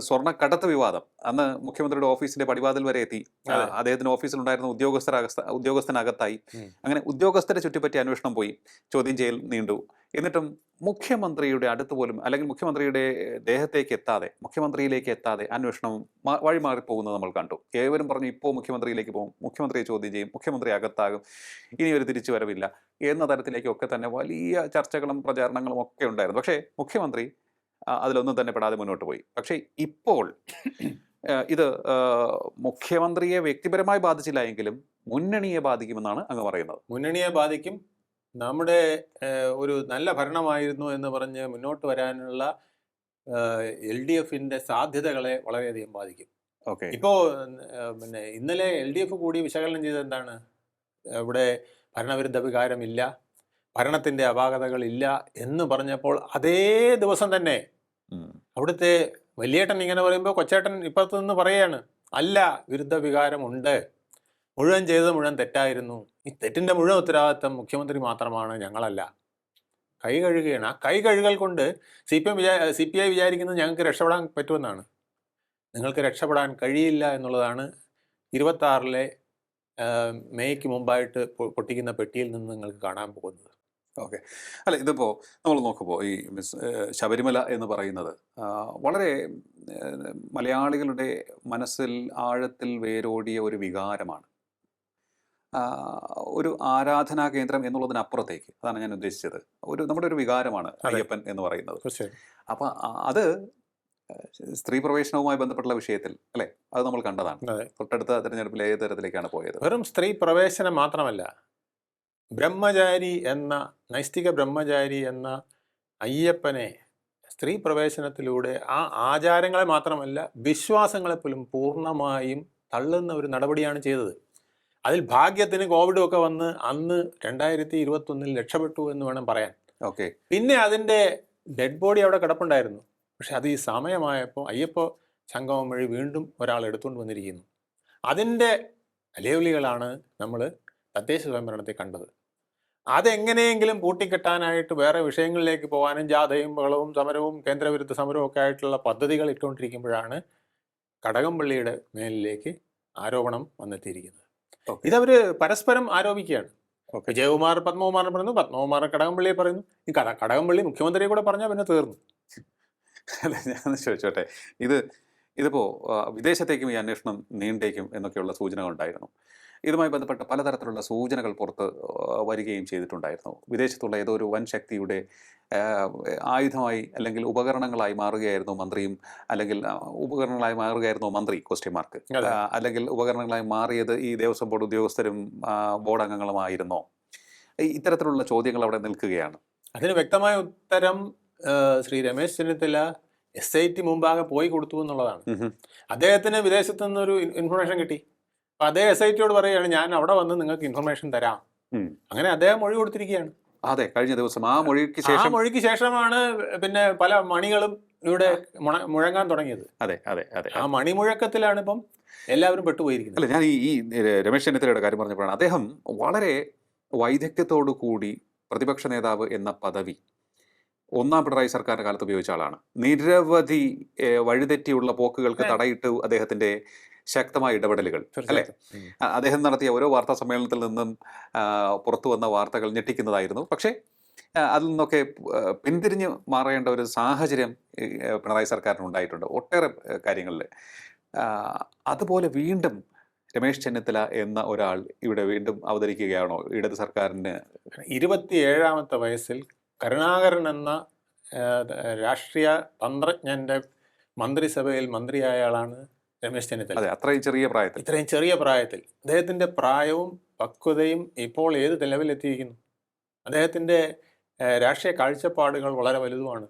സ്വർണ്ണക്കടത്ത് വിവാദം അന്ന് മുഖ്യമന്ത്രിയുടെ ഓഫീസിന്റെ പടിവാതിൽ വരെ എത്തി. അദ്ദേഹത്തിന്റെ ഓഫീസിലുണ്ടായിരുന്ന ഉദ്യോഗസ്ഥനകത്തായി. അങ്ങനെ ഉദ്യോഗസ്ഥരെ ചുറ്റിപ്പറ്റി അന്വേഷണം പോയി, ചോദ്യം ചെയ്യൽ നീണ്ടു. എന്നിട്ടും മുഖ്യമന്ത്രിയുടെ അടുത്ത് പോലും, അല്ലെങ്കിൽ മുഖ്യമന്ത്രിയുടെ മുഖ്യമന്ത്രിയിലേക്ക് എത്താതെ അന്വേഷണം വഴിമാറിപ്പോകുന്നത് നമ്മൾ കണ്ടു. ഏവരും പറഞ്ഞു ഇപ്പോൾ മുഖ്യമന്ത്രിയിലേക്ക് പോകും, മുഖ്യമന്ത്രിയെ ചോദ്യം ചെയ്യും, മുഖ്യമന്ത്രി അകത്താകും, ഇനി ഒരു തിരിച്ചു വരവില്ല എന്ന തരത്തിലേക്കൊക്കെ തന്നെ വലിയ ചർച്ചകളും പ്രചാരണങ്ങളും ഒക്കെ ഉണ്ടായിരുന്നു. പക്ഷേ മുഖ്യമന്ത്രി അതിലൊന്നും തന്നെ പെടാതെ മുന്നോട്ട് പോയി. പക്ഷേ ഇപ്പോൾ ഇത് മുഖ്യമന്ത്രിയെ വ്യക്തിപരമായി ബാധിച്ചില്ല എങ്കിലും മുന്നണിയെ ബാധിക്കുമെന്നാണ് അങ്ങ് പറയുന്നത്. മുന്നണിയെ ബാധിക്കും. നമ്മുടെ ഒരു നല്ല ഭരണമായിരുന്നു എന്ന് പറഞ്ഞ് മുന്നോട്ട് വരാനുള്ള LDF-ന്റെ സാധ്യതകളെ വളരെയധികം ബാധിക്കും. ഓക്കെ, ഇപ്പോൾ പിന്നെ ഇന്നലെ LDF കൂടി വിശകലനം ചെയ്തത് എന്താണ്? ഇവിടെ ഭരണവിരുദ്ധ വികാരമില്ല, ഭരണത്തിൻ്റെ അപാകതകളില്ല എന്ന് പറഞ്ഞപ്പോൾ അതേ ദിവസം തന്നെ അവിടുത്തെ വലിയേട്ടൻ ഇങ്ങനെ പറയുമ്പോൾ കൊച്ചേട്ടൻ ഇപ്പുറത്ത് നിന്ന് പറയുകയാണ്, അല്ല, വിരുദ്ധ വികാരമുണ്ട്, മുഴുവൻ ചെയ്തത് മുഴുവൻ തെറ്റായിരുന്നു, ഈ തെറ്റിൻ്റെ മുഴുവൻ ഉത്തരവാദിത്തം മുഖ്യമന്ത്രി മാത്രമാണ്, ഞങ്ങളല്ല. കൈ കഴുകുകയാണ്. ആ കൈ കഴുകൽ കൊണ്ട് CPI വിചാരിക്കുന്നത് ഞങ്ങൾക്ക് രക്ഷപ്പെടാൻ പറ്റുമെന്നാണ്. നിങ്ങൾക്ക് രക്ഷപ്പെടാൻ കഴിയില്ല എന്നുള്ളതാണ് 26-ലെ മേയ്ക്ക് മുമ്പായിട്ട് പൊട്ടിക്കുന്ന പെട്ടിയിൽ നിന്ന് നിങ്ങൾക്ക് കാണാൻ പോകുന്നത്. ഓക്കെ. അല്ല, ഇതിപ്പോൾ നമ്മൾ നോക്കുമ്പോൾ ഈ ശബരിമല എന്ന് പറയുന്നത് വളരെ മലയാളികളുടെ മനസ്സിൽ ആഴത്തിൽ വേരോടിയ ഒരു വികാരമാണ്. ആ, ഒരു ആരാധനാ കേന്ദ്രം എന്നുള്ളതിനപ്പുറത്തേക്ക്, അതാണ് ഞാൻ ഉദ്ദേശിച്ചത്, നമ്മുടെ ഒരു വികാരമാണ് അതെ, അയ്യപ്പൻ എന്ന് പറയുന്നത്. തീർച്ചയായും. അപ്പം അത് സ്ത്രീ പ്രവേശനവുമായി ബന്ധപ്പെട്ടുള്ള വിഷയത്തിൽ അല്ലേ, അത് നമ്മൾ കണ്ടതാണ്. അതെ, തൊട്ടടുത്ത തെരഞ്ഞെടുപ്പിൽ ഏത് തരത്തിലേക്കാണ് പോയത്? വെറും സ്ത്രീ പ്രവേശനം മാത്രമല്ല, ബ്രഹ്മചാരി എന്ന നൈഷ്ഠിക ബ്രഹ്മചാരി എന്ന അയ്യപ്പനെ സ്ത്രീ പ്രവേശനത്തിലൂടെ ആ ആചാരങ്ങളെ മാത്രമല്ല വിശ്വാസങ്ങളെ പോലും പൂർണ്ണമായും തള്ളുന്ന ഒരു നടപടിയാണ് ചെയ്തത്. അതിൽ ഭാഗ്യത്തിന് കോവിഡും ഒക്കെ വന്ന് അന്ന് 2021 രക്ഷപ്പെട്ടു എന്ന് വേണം പറയാൻ. ഓക്കെ. പിന്നെ അതിൻ്റെ ഡെഡ് ബോഡി അവിടെ കിടപ്പുണ്ടായിരുന്നു. പക്ഷെ അത് ഈ സമയമായപ്പോൾ അയ്യപ്പ സംഗമം വഴി വീണ്ടും ഒരാൾ എടുത്തുകൊണ്ട് വന്നിരിക്കുന്നു. അതിൻ്റെ അലയൊലികളാണ് നമ്മൾ തദ്ദേശ സ്വയംഭരണത്തിൽ കണ്ടത്. അതെങ്ങനെയെങ്കിലും പൂട്ടിക്കെട്ടാനായിട്ട് വേറെ വിഷയങ്ങളിലേക്ക് പോകാനും ജാഥയും ബഹളവും സമരവും കേന്ദ്രവിരുദ്ധ സമരവും ഒക്കെ ആയിട്ടുള്ള പദ്ധതികൾ ഇട്ടുകൊണ്ടിരിക്കുമ്പോഴാണ് കടകംപള്ളിയുടെ മേലിലേക്ക് ആരോപണം വന്നെത്തിയിരിക്കുന്നത്. ഓക്കെ. ഇതവർ പരസ്പരം ആരോപിക്കുകയാണ്. ഓക്കെ. വിജയകുമാർ പത്മകുമാറിനെ പറയുന്നു, പത്മകുമാർ കടകംപള്ളിയെ പറയുന്നു. ഈ കടകംപള്ളി മുഖ്യമന്ത്രിയെ കൂടെ പറഞ്ഞാൽ പിന്നെ തീർന്നു. അല്ല, ഞാൻ ചോദിച്ചോട്ടെ, ഇതിപ്പോൾ വിദേശത്തേക്കും ഈ അന്വേഷണം നീണ്ടേക്കും എന്നൊക്കെയുള്ള സൂചനകൾ ഉണ്ടായിരുന്നു. ഇതുമായി ബന്ധപ്പെട്ട പലതരത്തിലുള്ള സൂചനകൾ പുറത്ത് വരികയും ചെയ്തിട്ടുണ്ടായിരുന്നു. വിദേശത്തുള്ള ഏതോ ഒരു വൻ ശക്തിയുടെ ആയുധമായി അല്ലെങ്കിൽ ഉപകരണങ്ങളായി മാറുകയായിരുന്നു മന്ത്രിയും, അല്ലെങ്കിൽ ഉപകരണങ്ങളായി മാറുകയായിരുന്നു മന്ത്രി ക്വസ്റ്റ്യൻ, അതെ, അല്ലെങ്കിൽ ഉപകരണങ്ങളായി മാറിയത് ഈ ദേവസ്വം ബോർഡ് ഉദ്യോഗസ്ഥരും ബോർഡ് അംഗങ്ങളുമായിരുന്നോ? ഇത്തരത്തിലുള്ള ചോദ്യങ്ങൾ അവിടെ നിൽക്കുകയാണ്. അതിന് വ്യക്തമായ ഉത്തരം ശ്രീ രമേശ് ചെന്നിത്തല SIT മുമ്പാകെ പോയി കൊടുത്തു എന്നുള്ളതാണ്. അദ്ദേഹത്തിന് വിദേശത്തു നിന്നൊരു ഇൻഫർമേഷൻ കിട്ടി. അപ്പം അദ്ദേഹം SITയോട് പറയുകയാണ്, ഞാൻ അവിടെ വന്ന് നിങ്ങൾക്ക് ഇൻഫർമേഷൻ തരാം. അങ്ങനെ അദ്ദേഹം മൊഴി കൊടുത്തിരിക്കുകയാണ്. അതെ, കഴിഞ്ഞ ദിവസം ആ മൊഴിക്ക് ആ ശേഷം മൊഴിക്ക് ശേഷമാണ് പിന്നെ പല മണികളും ഇവിടെ മുഴങ്ങാൻ തുടങ്ങിയത്. അതെ അതെ അതെ ആ മണിമുഴക്കത്തിലാണ് ഇപ്പം എല്ലാവരും പെട്ടുപോയിരിക്കുന്നത്. അല്ല, ഞാൻ ഈ രമേശ് ചെന്നിത്തലയുടെ കാര്യം പറഞ്ഞപ്പോഴാണ്, അദ്ദേഹം വളരെ വൈദഗ്ധ്യത്തോടു കൂടി പ്രതിപക്ഷ നേതാവ് എന്ന പദവി ഒന്നാം പിണറായി സർക്കാരിന്റെ കാലത്ത് ഉപയോഗിച്ച ആളാണ്. നിരവധി വഴിതെറ്റിയുള്ള പോക്കുകൾക്ക് തടയിട്ട് അദ്ദേഹത്തിന്റെ ശക്തമായ ഇടപെടലുകൾ അല്ലെ, അദ്ദേഹം നടത്തിയ ഓരോ വാർത്താ സമ്മേളനത്തിൽ നിന്നും പുറത്തു വന്ന വാർത്തകൾ ഞെട്ടിക്കുന്നതായിരുന്നു. പക്ഷേ അതിൽ നിന്നൊക്കെ പിന്തിരിഞ്ഞ് മാറേണ്ട ഒരു സാഹചര്യം പിണറായി സർക്കാരിന് ഉണ്ടായിട്ടുണ്ട് ഒട്ടേറെ കാര്യങ്ങളിൽ. അതുപോലെ വീണ്ടും രമേശ് ചെന്നിത്തല എന്ന ഒരാൾ ഇവിടെ വീണ്ടും അവതരിക്കുകയാണോ ഇടത് സർക്കാരിന്? 27ാമത്തെ വയസ്സിൽ കരുണാകരൻ എന്ന രാഷ്ട്രീയ തന്ത്രജ്ഞന്റെ മന്ത്രിസഭയിൽ മന്ത്രിയായ ആളാണ് രമേശ് ചെന്നിത്തല. അതെ, അത്രയും ചെറിയ പ്രായത്തിൽ. ഇത്രയും ചെറിയ പ്രായത്തിൽ അദ്ദേഹത്തിൻ്റെ പ്രായവും പക്വതയും ഇപ്പോൾ ഏത് ലെവലിലെത്തിയിരിക്കുന്നു. അദ്ദേഹത്തിൻ്റെ രാഷ്ട്രീയ കാഴ്ചപ്പാടുകൾ വളരെ വലുതുമാണ്.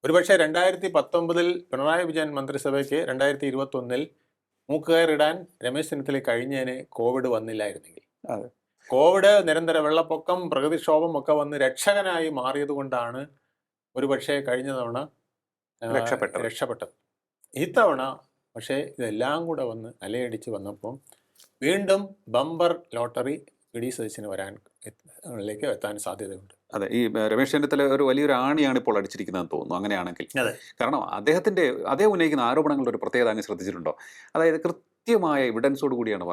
ഒരുപക്ഷെ 2019 പിണറായി വിജയൻ മന്ത്രിസഭയ്ക്ക് 2021 മൂക്കുകയറിടാൻ രമേശ് ചെന്നിത്തല കഴിഞ്ഞതിന് കോവിഡ് വന്നില്ലായിരുന്നെങ്കിൽ, കോവിഡ്, നിരന്തര വെള്ളപ്പൊക്കം, പ്രകൃതിക്ഷോഭം ഒക്കെ വന്ന് രക്ഷകനായി മാറിയത് കൊണ്ടാണ് ഒരുപക്ഷെ കഴിഞ്ഞ തവണ രക്ഷപ്പെട്ടത്. ഇത്തവണ പക്ഷേ ഇതെല്ലാം കൂടെ വന്ന് അലയടിച്ച് വന്നപ്പോൾ വീണ്ടും ബമ്പർ ലോട്ടറി വി.ഡി. സതീശന് വരാനിലേക്ക് എത്താൻ സാധ്യതയുണ്ട്. അതെ, ഈ രമേശ് ചെന്നിത്തല ഒരു വലിയൊരു ആണിയാണ് ഇപ്പോൾ അടിച്ചിരിക്കുന്നതെന്ന് തോന്നുന്നു അങ്ങനെയാണെങ്കിൽ. അതെ, കാരണം അദ്ദേഹം ഉന്നയിക്കുന്ന ആരോപണങ്ങളുടെ ഒരു പ്രത്യേകത അങ്ങ് ശ്രദ്ധിച്ചിട്ടുണ്ടോ? അതായത് കൃത്യമായ എവിഡൻസോട് കൂടിയാണ്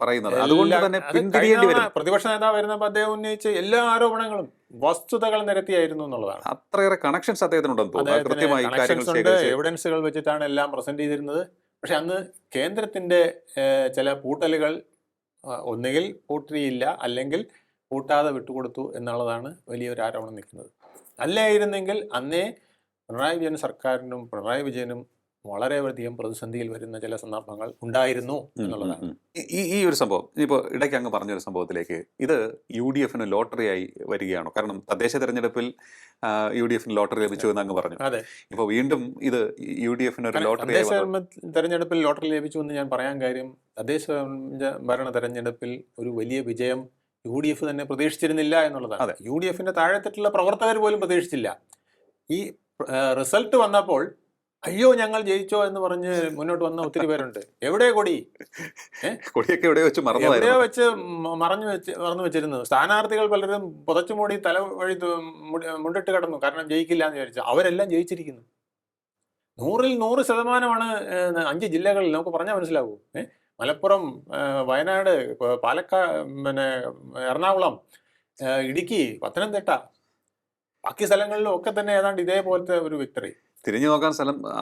പറയുന്നത്. അതുകൊണ്ട് തന്നെ പിന്തിരിയേണ്ടി വരും. പ്രതിപക്ഷ നേതാവ് വരുന്നപ്പോൾ അദ്ദേഹം ഉന്നയിച്ച എല്ലാ ആരോപണങ്ങളും വസ്തുതകൾ നിരത്തിയായിരുന്നു എന്നുള്ളതാണ്. അത്രയേറെ കണക്ഷൻസ് അദ്ദേഹത്തിനുണ്ടെന്ന് തോന്നുന്നു. കൃത്യമായി എവിഡൻസുകൾ വെച്ചിട്ടാണ് എല്ലാം പ്രസന്റ് ചെയ്തിരുന്നത്. പക്ഷെ അന്ന് കേന്ദ്രത്തിന്റെ ചില പൂട്ടലുകൾ ഒന്നുകിൽ പൂട്ടിയില്ല, അല്ലെങ്കിൽ പൂട്ടാതെ വിട്ടുകൊടുത്തു എന്നുള്ളതാണ് വലിയൊരു ആരോപണം നിൽക്കുന്നത്. അല്ലായിരുന്നെങ്കിൽ അന്നേ പിണറായി വിജയൻ സർക്കാരിനും പിണറായി വിജയനും വളരെയധികം പ്രതിസന്ധിയിൽ വരുന്ന ചില സന്ദർഭങ്ങൾ ഉണ്ടായിരുന്നു എന്നുള്ളതാണ്. ഈ ഒരു സംഭവം ഇപ്പോൾ ഇടയ്ക്ക് അങ്ങ് പറഞ്ഞൊരു സംഭവത്തിലേക്ക്, ഇത് UDFന് ലോട്ടറിയായി വരികയാണോ? കാരണം തദ്ദേശ തെരഞ്ഞെടുപ്പിൽ UDFന് ലോട്ടറി ലഭിച്ചു എന്ന് അങ്ങ് പറഞ്ഞു. അതെ, ഇപ്പോൾ വീണ്ടും ഇത് UDFന് ഒരു ലോട്ടറി തെരഞ്ഞെടുപ്പിൽ ലോട്ടറി ലഭിച്ചു എന്ന് ഞാൻ പറയാൻ കാര്യം, തദ്ദേശ ഭരണ തെരഞ്ഞെടുപ്പിൽ ഒരു വലിയ വിജയം UDF തന്നെ പ്രതീക്ഷിച്ചിരുന്നില്ല എന്നുള്ളതാണ്. UDFന്റെ താഴെത്തട്ടിലുള്ള പ്രവർത്തകർ പോലും പ്രതീക്ഷിച്ചില്ല. ഈ റിസൾട്ട് വന്നപ്പോൾ അയ്യോ ഞങ്ങൾ ജയിച്ചോ എന്ന് പറഞ്ഞ് മുന്നോട്ട് വന്ന ഒത്തിരി പേരുണ്ട്. എവിടെ കൊടിയൊക്കെ എവിടെയോ വെച്ച് മറന്നു വെച്ചിരുന്നു. സ്ഥാനാർത്ഥികൾ പലരും പുതച്ചുമൂടി തല വഴി മുണ്ടിട്ട് കിടന്നു, കാരണം ജയിക്കില്ല എന്ന് വിചാരിച്ചു. അവരെല്ലാം ജയിച്ചിരിക്കുന്നു. 100% 5 ജില്ലകളിൽ നമുക്ക് പറഞ്ഞാൽ മനസ്സിലാവൂ. മലപ്പുറം, വയനാട്, പാലക്കാട്, പിന്നെ എറണാകുളം, ഇടുക്കി, പത്തനംതിട്ട, ബാക്കി സ്ഥലങ്ങളിലും ഒക്കെ തന്നെ ഏതാണ്ട് ഇതേപോലത്തെ ഒരു വിക്ടറി. തിരിഞ്ഞു നോക്കാൻ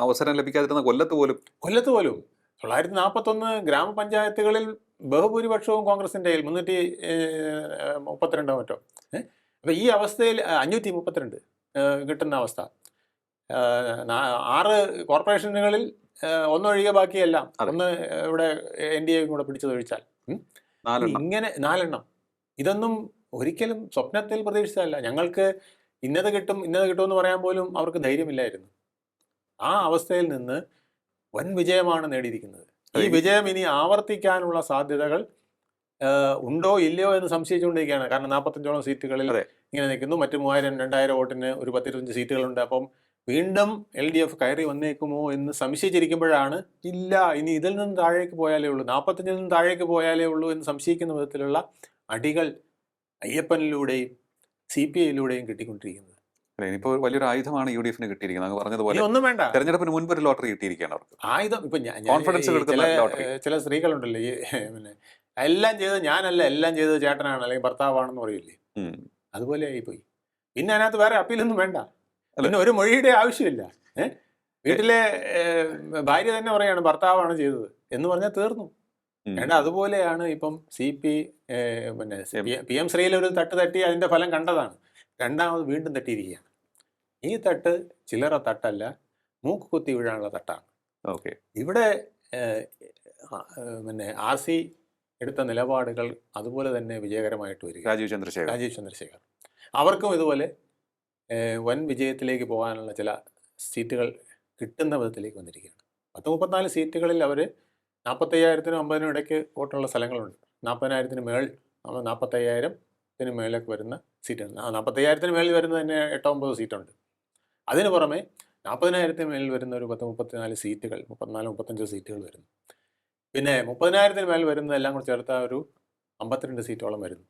അവസരം ലഭിക്കാതിരുന്ന കൊല്ലത്ത് പോലും. കൊല്ലത്ത് പോലും 941 ഗ്രാമപഞ്ചായത്തുകളിൽ ബഹുഭൂരിപക്ഷവും കോൺഗ്രസിൻ്റെ 332 മറ്റോ. അപ്പം ഈ അവസ്ഥയിൽ 532 കിട്ടുന്ന അവസ്ഥ. 6 കോർപ്പറേഷനുകളിൽ ഒന്നൊഴികെ ബാക്കിയെല്ലാം, ഒന്ന് ഇവിടെ NDA കൂടെ പിടിച്ചതൊഴിച്ചാൽ ഇങ്ങനെ 4 എണ്ണം. ഇതൊന്നും ഒരിക്കലും സ്വപ്നത്തിൽ പ്രതീക്ഷിച്ചതല്ല. ഞങ്ങൾക്ക് ഇന്നത് കിട്ടും എന്ന് പറയാൻ പോലും അവർക്ക് ധൈര്യമില്ലായിരുന്നു. ആ അവസ്ഥയിൽ നിന്ന് വൻ വിജയമാണ് നേടിയിരിക്കുന്നത്. ഈ വിജയം ഇനി ആവർത്തിക്കാനുള്ള സാധ്യതകൾ ഉണ്ടോ ഇല്ലയോ എന്ന് സംശയിച്ചുകൊണ്ടിരിക്കുകയാണ്. കാരണം 45ഓളം സീറ്റുകളിൽ ഇങ്ങനെ നിൽക്കുന്നു. മറ്റ് 3000-2000 വോട്ടിന് ഒരു 10-25 സീറ്റുകളുണ്ട്. അപ്പം വീണ്ടും LDF കയറി വന്നേക്കുമോ എന്ന് സംശയിച്ചിരിക്കുമ്പോഴാണ് ഇല്ല, ഇനി ഇതിൽ നിന്ന് താഴേക്ക് പോയാലേ ഉള്ളൂ, 45-ൽ നിന്ന് താഴേക്ക് പോയാലേ ഉള്ളൂ എന്ന് സംശയിക്കുന്ന വിധത്തിലുള്ള അടികൾ അയ്യപ്പനിലൂടെയും CPI-യിലൂടെയും കിട്ടിക്കൊണ്ടിരിക്കുന്നത്. ഇനിയിപ്പോൾ വലിയൊരു ആയുധമാണ് UDF-ന് കിട്ടിയിരിക്കുന്നത്. അങ്ങ് പറഞ്ഞതുപോലെ ഒന്നും വേണ്ട, തെരഞ്ഞെടുപ്പിന് മുൻപ് ഒരു ലോട്ടറി കിട്ടിയിരിക്കുകയാണ് അവർക്ക്. ആയുധം. ഇപ്പൊ കോൺഫിഡൻസ് ചില സ്ത്രീകളുണ്ടല്ലോ, ഈ പിന്നെ എല്ലാം ചെയ്തത് ഞാനല്ല, എല്ലാം ചെയ്തത് ചേട്ടനാണ് അല്ലെങ്കിൽ ഭർത്താവാണെന്ന് പറയില്ലേ, അതുപോലെ ആയിപ്പോയി. പിന്നെ അതിനകത്ത് വേറെ അപ്പീലൊന്നും വേണ്ട, പിന്നെ ഒരു മൊഴിയുടെ ആവശ്യമില്ല. വീട്ടിലെ ഭാര്യ തന്നെ പറയാണ് ഭർത്താവാണ് ചെയ്തത് എന്ന് പറഞ്ഞാൽ തീർന്നു. വേണ്ട, അതുപോലെയാണ് ഇപ്പം പിന്നെ PM ശ്രീയിൽ ഒരു തട്ട് തട്ടി അതിന്റെ ഫലം കണ്ടതാണ്. രണ്ടാമത് വീണ്ടും തട്ടിയിരിക്കുകയാണ്. ഈ തട്ട് ചില്ലറ തട്ടല്ല, മൂക്ക് കുത്തി വീഴാനുള്ള തട്ടാണ്. ഓക്കെ, ഇവിടെ പിന്നെ RC എടുത്ത നിലപാടുകൾ അതുപോലെ തന്നെ വിജയകരമായിട്ട് വരിക. രാജീവ് ചന്ദ്രശേഖർ അവർക്കും ഇതുപോലെ വൻ വിജയത്തിലേക്ക് പോകാനുള്ള ചില സീറ്റുകൾ കിട്ടുന്ന വിധത്തിലേക്ക് വന്നിരിക്കുകയാണ്. 34 സീറ്റുകളിൽ അവർ 45,000-നും 50,000-നും ഇടയ്ക്ക് വോട്ടുള്ള സ്ഥലങ്ങളുണ്ട്. 40,000-ന് മേൾ, 45,000-ന് മേലേക്ക് വരുന്ന സീറ്റുണ്ട്. 45,000-ന് മേളിൽ വരുന്ന തന്നെ 8-9 സീറ്റുണ്ട്. അതിന് പുറമെ 40,000-ന് മേളിൽ വരുന്ന ഒരു 34 സീറ്റുകൾ, 34-35 സീറ്റുകൾ വരുന്നു. പിന്നെ 30,000-ന് മേൽ വരുന്നതെല്ലാം കൂടെ ചേർത്താൽ ഒരു 52 സീറ്റോളം വരുന്നു.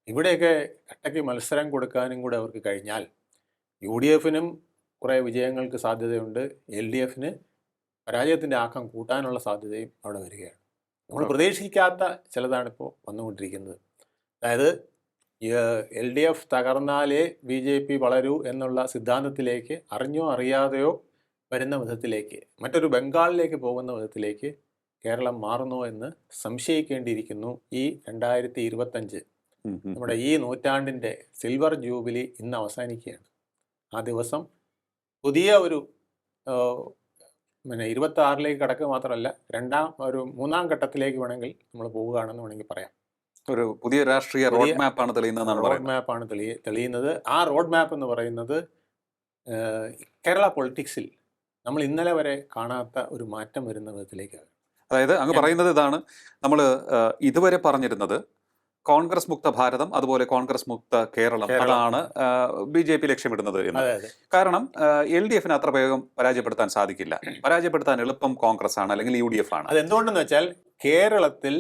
ഇവിടെയൊക്കെ കട്ടയ്ക്ക് മത്സരം കൊടുക്കാനും കൂടെ അവർക്ക് കഴിഞ്ഞാൽ UDF-നും കുറേ വിജയങ്ങൾക്ക് സാധ്യതയുണ്ട്, LDF-ന് പരാജയത്തിൻ്റെ ആക്കം കൂട്ടാനുള്ള സാധ്യതയും അവിടെ വരികയാണ്. നമ്മൾ പ്രതീക്ഷിക്കാത്ത ചിലതാണിപ്പോൾ വന്നുകൊണ്ടിരിക്കുന്നത്. അതായത് LDF തകർന്നാലേ BJP വളരൂ എന്നുള്ള സിദ്ധാന്തത്തിലേക്ക് അറിഞ്ഞോ അറിയാതെയോ വരുന്ന വിധത്തിലേക്ക്, മറ്റൊരു ബംഗാളിലേക്ക് പോകുന്ന വിധത്തിലേക്ക് കേരളം മാറുന്നു എന്ന് സംശയിക്കേണ്ടിയിരിക്കുന്നു. ഈ 2025 നമ്മുടെ ഈ നൂറ്റാണ്ടിൻ്റെ സിൽവർ ജൂബിലി ഇന്ന് അവസാനിക്കുകയാണ്. ആ ദിവസം പുതിയ ഒരു പിന്നെ 26-ലേക്ക് കടക്കുക മാത്രമല്ല, മൂന്നാം ഘട്ടത്തിലേക്ക് വേണമെങ്കിൽ നമ്മൾ പോവുകയാണെന്ന് വേണമെങ്കിൽ പറയാം. ഒരു പുതിയ രാഷ്ട്രീയ റോഡ് മാപ്പാണ് തെളിയുന്നത്. ആ റോഡ് മാപ്പ് എന്ന് പറയുന്നത് കേരള പൊളിറ്റിക്സിൽ നമ്മൾ ഇന്നലെ വരെ കാണാത്ത ഒരു മാറ്റം വരുന്ന വിധത്തിലേക്കാണ്. അതായത് അങ്ങ് പറയുന്നത് ഇതാണ്, നമ്മൾ ഇതുവരെ പറഞ്ഞിരുന്നത് കോൺഗ്രസ് മുക്ത ഭാരതം, അതുപോലെ കോൺഗ്രസ് മുക്ത കേരളം, അതാണ് BJP ലക്ഷ്യമിടുന്നത് എന്ന്. കാരണം LDF-ന് അത്ര വേഗം പരാജയപ്പെടുത്താൻ സാധിക്കില്ല. പരാജയപ്പെടുത്താൻ എളുപ്പം കോൺഗ്രസ് ആണ്, അല്ലെങ്കിൽ UDF ആണ്. അതെന്തുകൊണ്ടെന്ന് വെച്ചാൽ കേരളത്തിൽ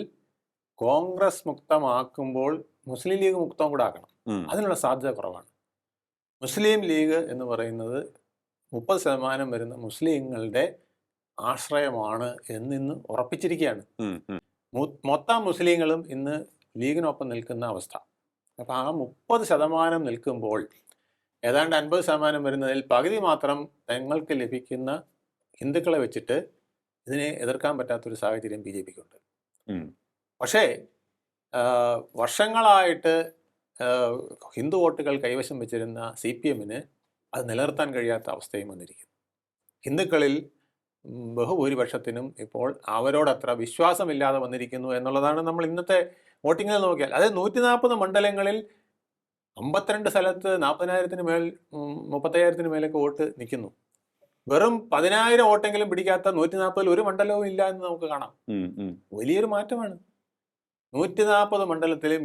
കോൺഗ്രസ് മുക്തമാക്കുമ്പോൾ മുസ്ലിം ലീഗ് മുക്തം കൂടെ ആക്കണം. അതിനുള്ള സാധ്യത കുറവാണ്. മുസ്ലിം ലീഗ് എന്ന് പറയുന്നത് 30% വരുന്ന മുസ്ലിങ്ങളുടെ ആശ്രയമാണ് എന്നിന്ന് ഉറപ്പിച്ചിരിക്കുകയാണ്. മൊത്തം മുസ്ലിങ്ങളും ഇന്ന് ലീഗിനൊപ്പം നിൽക്കുന്ന അവസ്ഥ. അപ്പം ആ 30% നിൽക്കുമ്പോൾ ഏതാണ്ട് 50% വരുന്നതിൽ പകുതി മാത്രം തങ്ങൾക്ക് ലഭിക്കുന്ന ഹിന്ദുക്കളെ വെച്ചിട്ട് ഇതിനെ എതിർക്കാൻ പറ്റാത്തൊരു സാഹചര്യം BJP-ക്കുണ്ട്. പക്ഷേ വർഷങ്ങളായിട്ട് ഹിന്ദു വോട്ടുകൾ കൈവശം വെച്ചിരുന്ന CPM-ന് അത് നിലനിർത്താൻ കഴിയാത്ത അവസ്ഥയും വന്നിരിക്കുന്നു. ഹിന്ദുക്കളിൽ ബഹുഭൂരിപക്ഷത്തിനും ഇപ്പോൾ അവരോടത്ര വിശ്വാസമില്ലാതെ വന്നിരിക്കുന്നു എന്നുള്ളതാണ് നമ്മൾ ഇന്നത്തെ വോട്ടിങ്ങിൽ നോക്കിയാൽ. അതായത് 140 മണ്ഡലങ്ങളിൽ 52 സ്ഥലത്ത് 40,000-ന് മേൽ 35,000-ന് മേലൊക്കെ വോട്ട് നിൽക്കുന്നു. വെറും 10,000 വോട്ടെങ്കിലും പിടിക്കാത്ത 140-ൽ ഒരു മണ്ഡലവും ഇല്ല എന്ന് നമുക്ക് കാണാം. വലിയൊരു മാറ്റമാണ്. 140 മണ്ഡലത്തിലും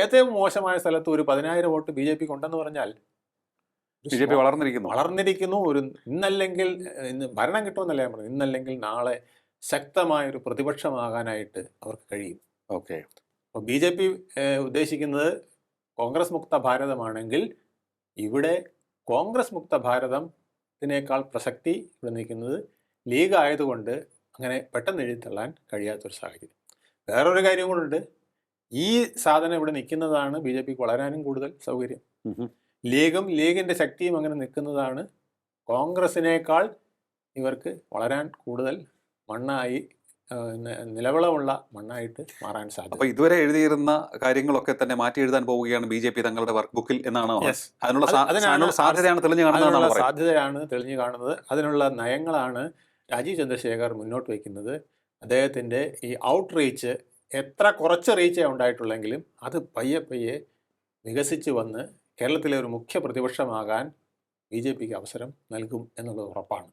ഏറ്റവും മോശമായ സ്ഥലത്ത് ഒരു 10,000 വോട്ട് BJP ഉണ്ടെന്ന് പറഞ്ഞാൽ BJP വളർന്നിരിക്കുന്നു. ഒരു ഇന്നല്ലെങ്കിൽ ഇന്ന് ഭരണം കിട്ടുമെന്നല്ല ഞാൻ പറഞ്ഞത്, ഇന്നല്ലെങ്കിൽ നാളെ ശക്തമായൊരു പ്രതിപക്ഷമാകാനായിട്ട് അവർക്ക് കഴിയും. ഓക്കെ, അപ്പോൾ BJP ഉദ്ദേശിക്കുന്നത് കോൺഗ്രസ് മുക്ത ഭാരതമാണെങ്കിൽ ഇവിടെ കോൺഗ്രസ് മുക്ത ഭാരതത്തിനേക്കാൾ പ്രസക്തി ഇവിടെ നിൽക്കുന്നത് ലീഗ് ആയതുകൊണ്ട് അങ്ങനെ പെട്ടെന്ന് എഴുതിത്തള്ളാൻ കഴിയാത്തൊരു സാഹചര്യം. വേറൊരു കാര്യം കൂടെ, ഈ സാധനം ഇവിടെ നിൽക്കുന്നതാണ് ബി ജെ പിക്ക് വളരാനും കൂടുതൽ സൗകര്യം. ലീഗിൻ്റെ ശക്തിയും അങ്ങനെ നിൽക്കുന്നതാണ് കോൺഗ്രസിനേക്കാൾ ഇവർക്ക് വളരാൻ കൂടുതൽ മണ്ണായി, നിലവിളമുള്ള മണ്ണായിട്ട് മാറാൻ സാധ്യത. അപ്പൊ ഇതുവരെ എഴുതിയിരുന്ന കാര്യങ്ങളൊക്കെ തന്നെ മാറ്റി എഴുതാൻ പോവുകയാണ് ബി ജെ പി തങ്ങളുടെ വർക്ക് ബുക്കിൽ എന്നാണ് അതിനുള്ള സാധ്യതയാണ് തെളിഞ്ഞു കാണുന്നത്. സാധ്യതയാണ് തെളിഞ്ഞു കാണുന്നത്. അതിനുള്ള നയങ്ങളാണ് രാജീവ് ചന്ദ്രശേഖർ മുന്നോട്ട് വയ്ക്കുന്നത്. അദ്ദേഹത്തിൻ്റെ ഈ ഔട്ട് റീച്ച് എത്ര കുറച്ച് റീച്ചേ ഉണ്ടായിട്ടുള്ളെങ്കിലും അത് പയ്യെ പയ്യെ വികസിച്ച് വന്ന് കേരളത്തിലെ ഒരു മുഖ്യ പ്രതിപക്ഷമാകാൻ ബി ജെ പിക്ക് അവസരം നൽകും എന്നുള്ളത് ഉറപ്പാണ്.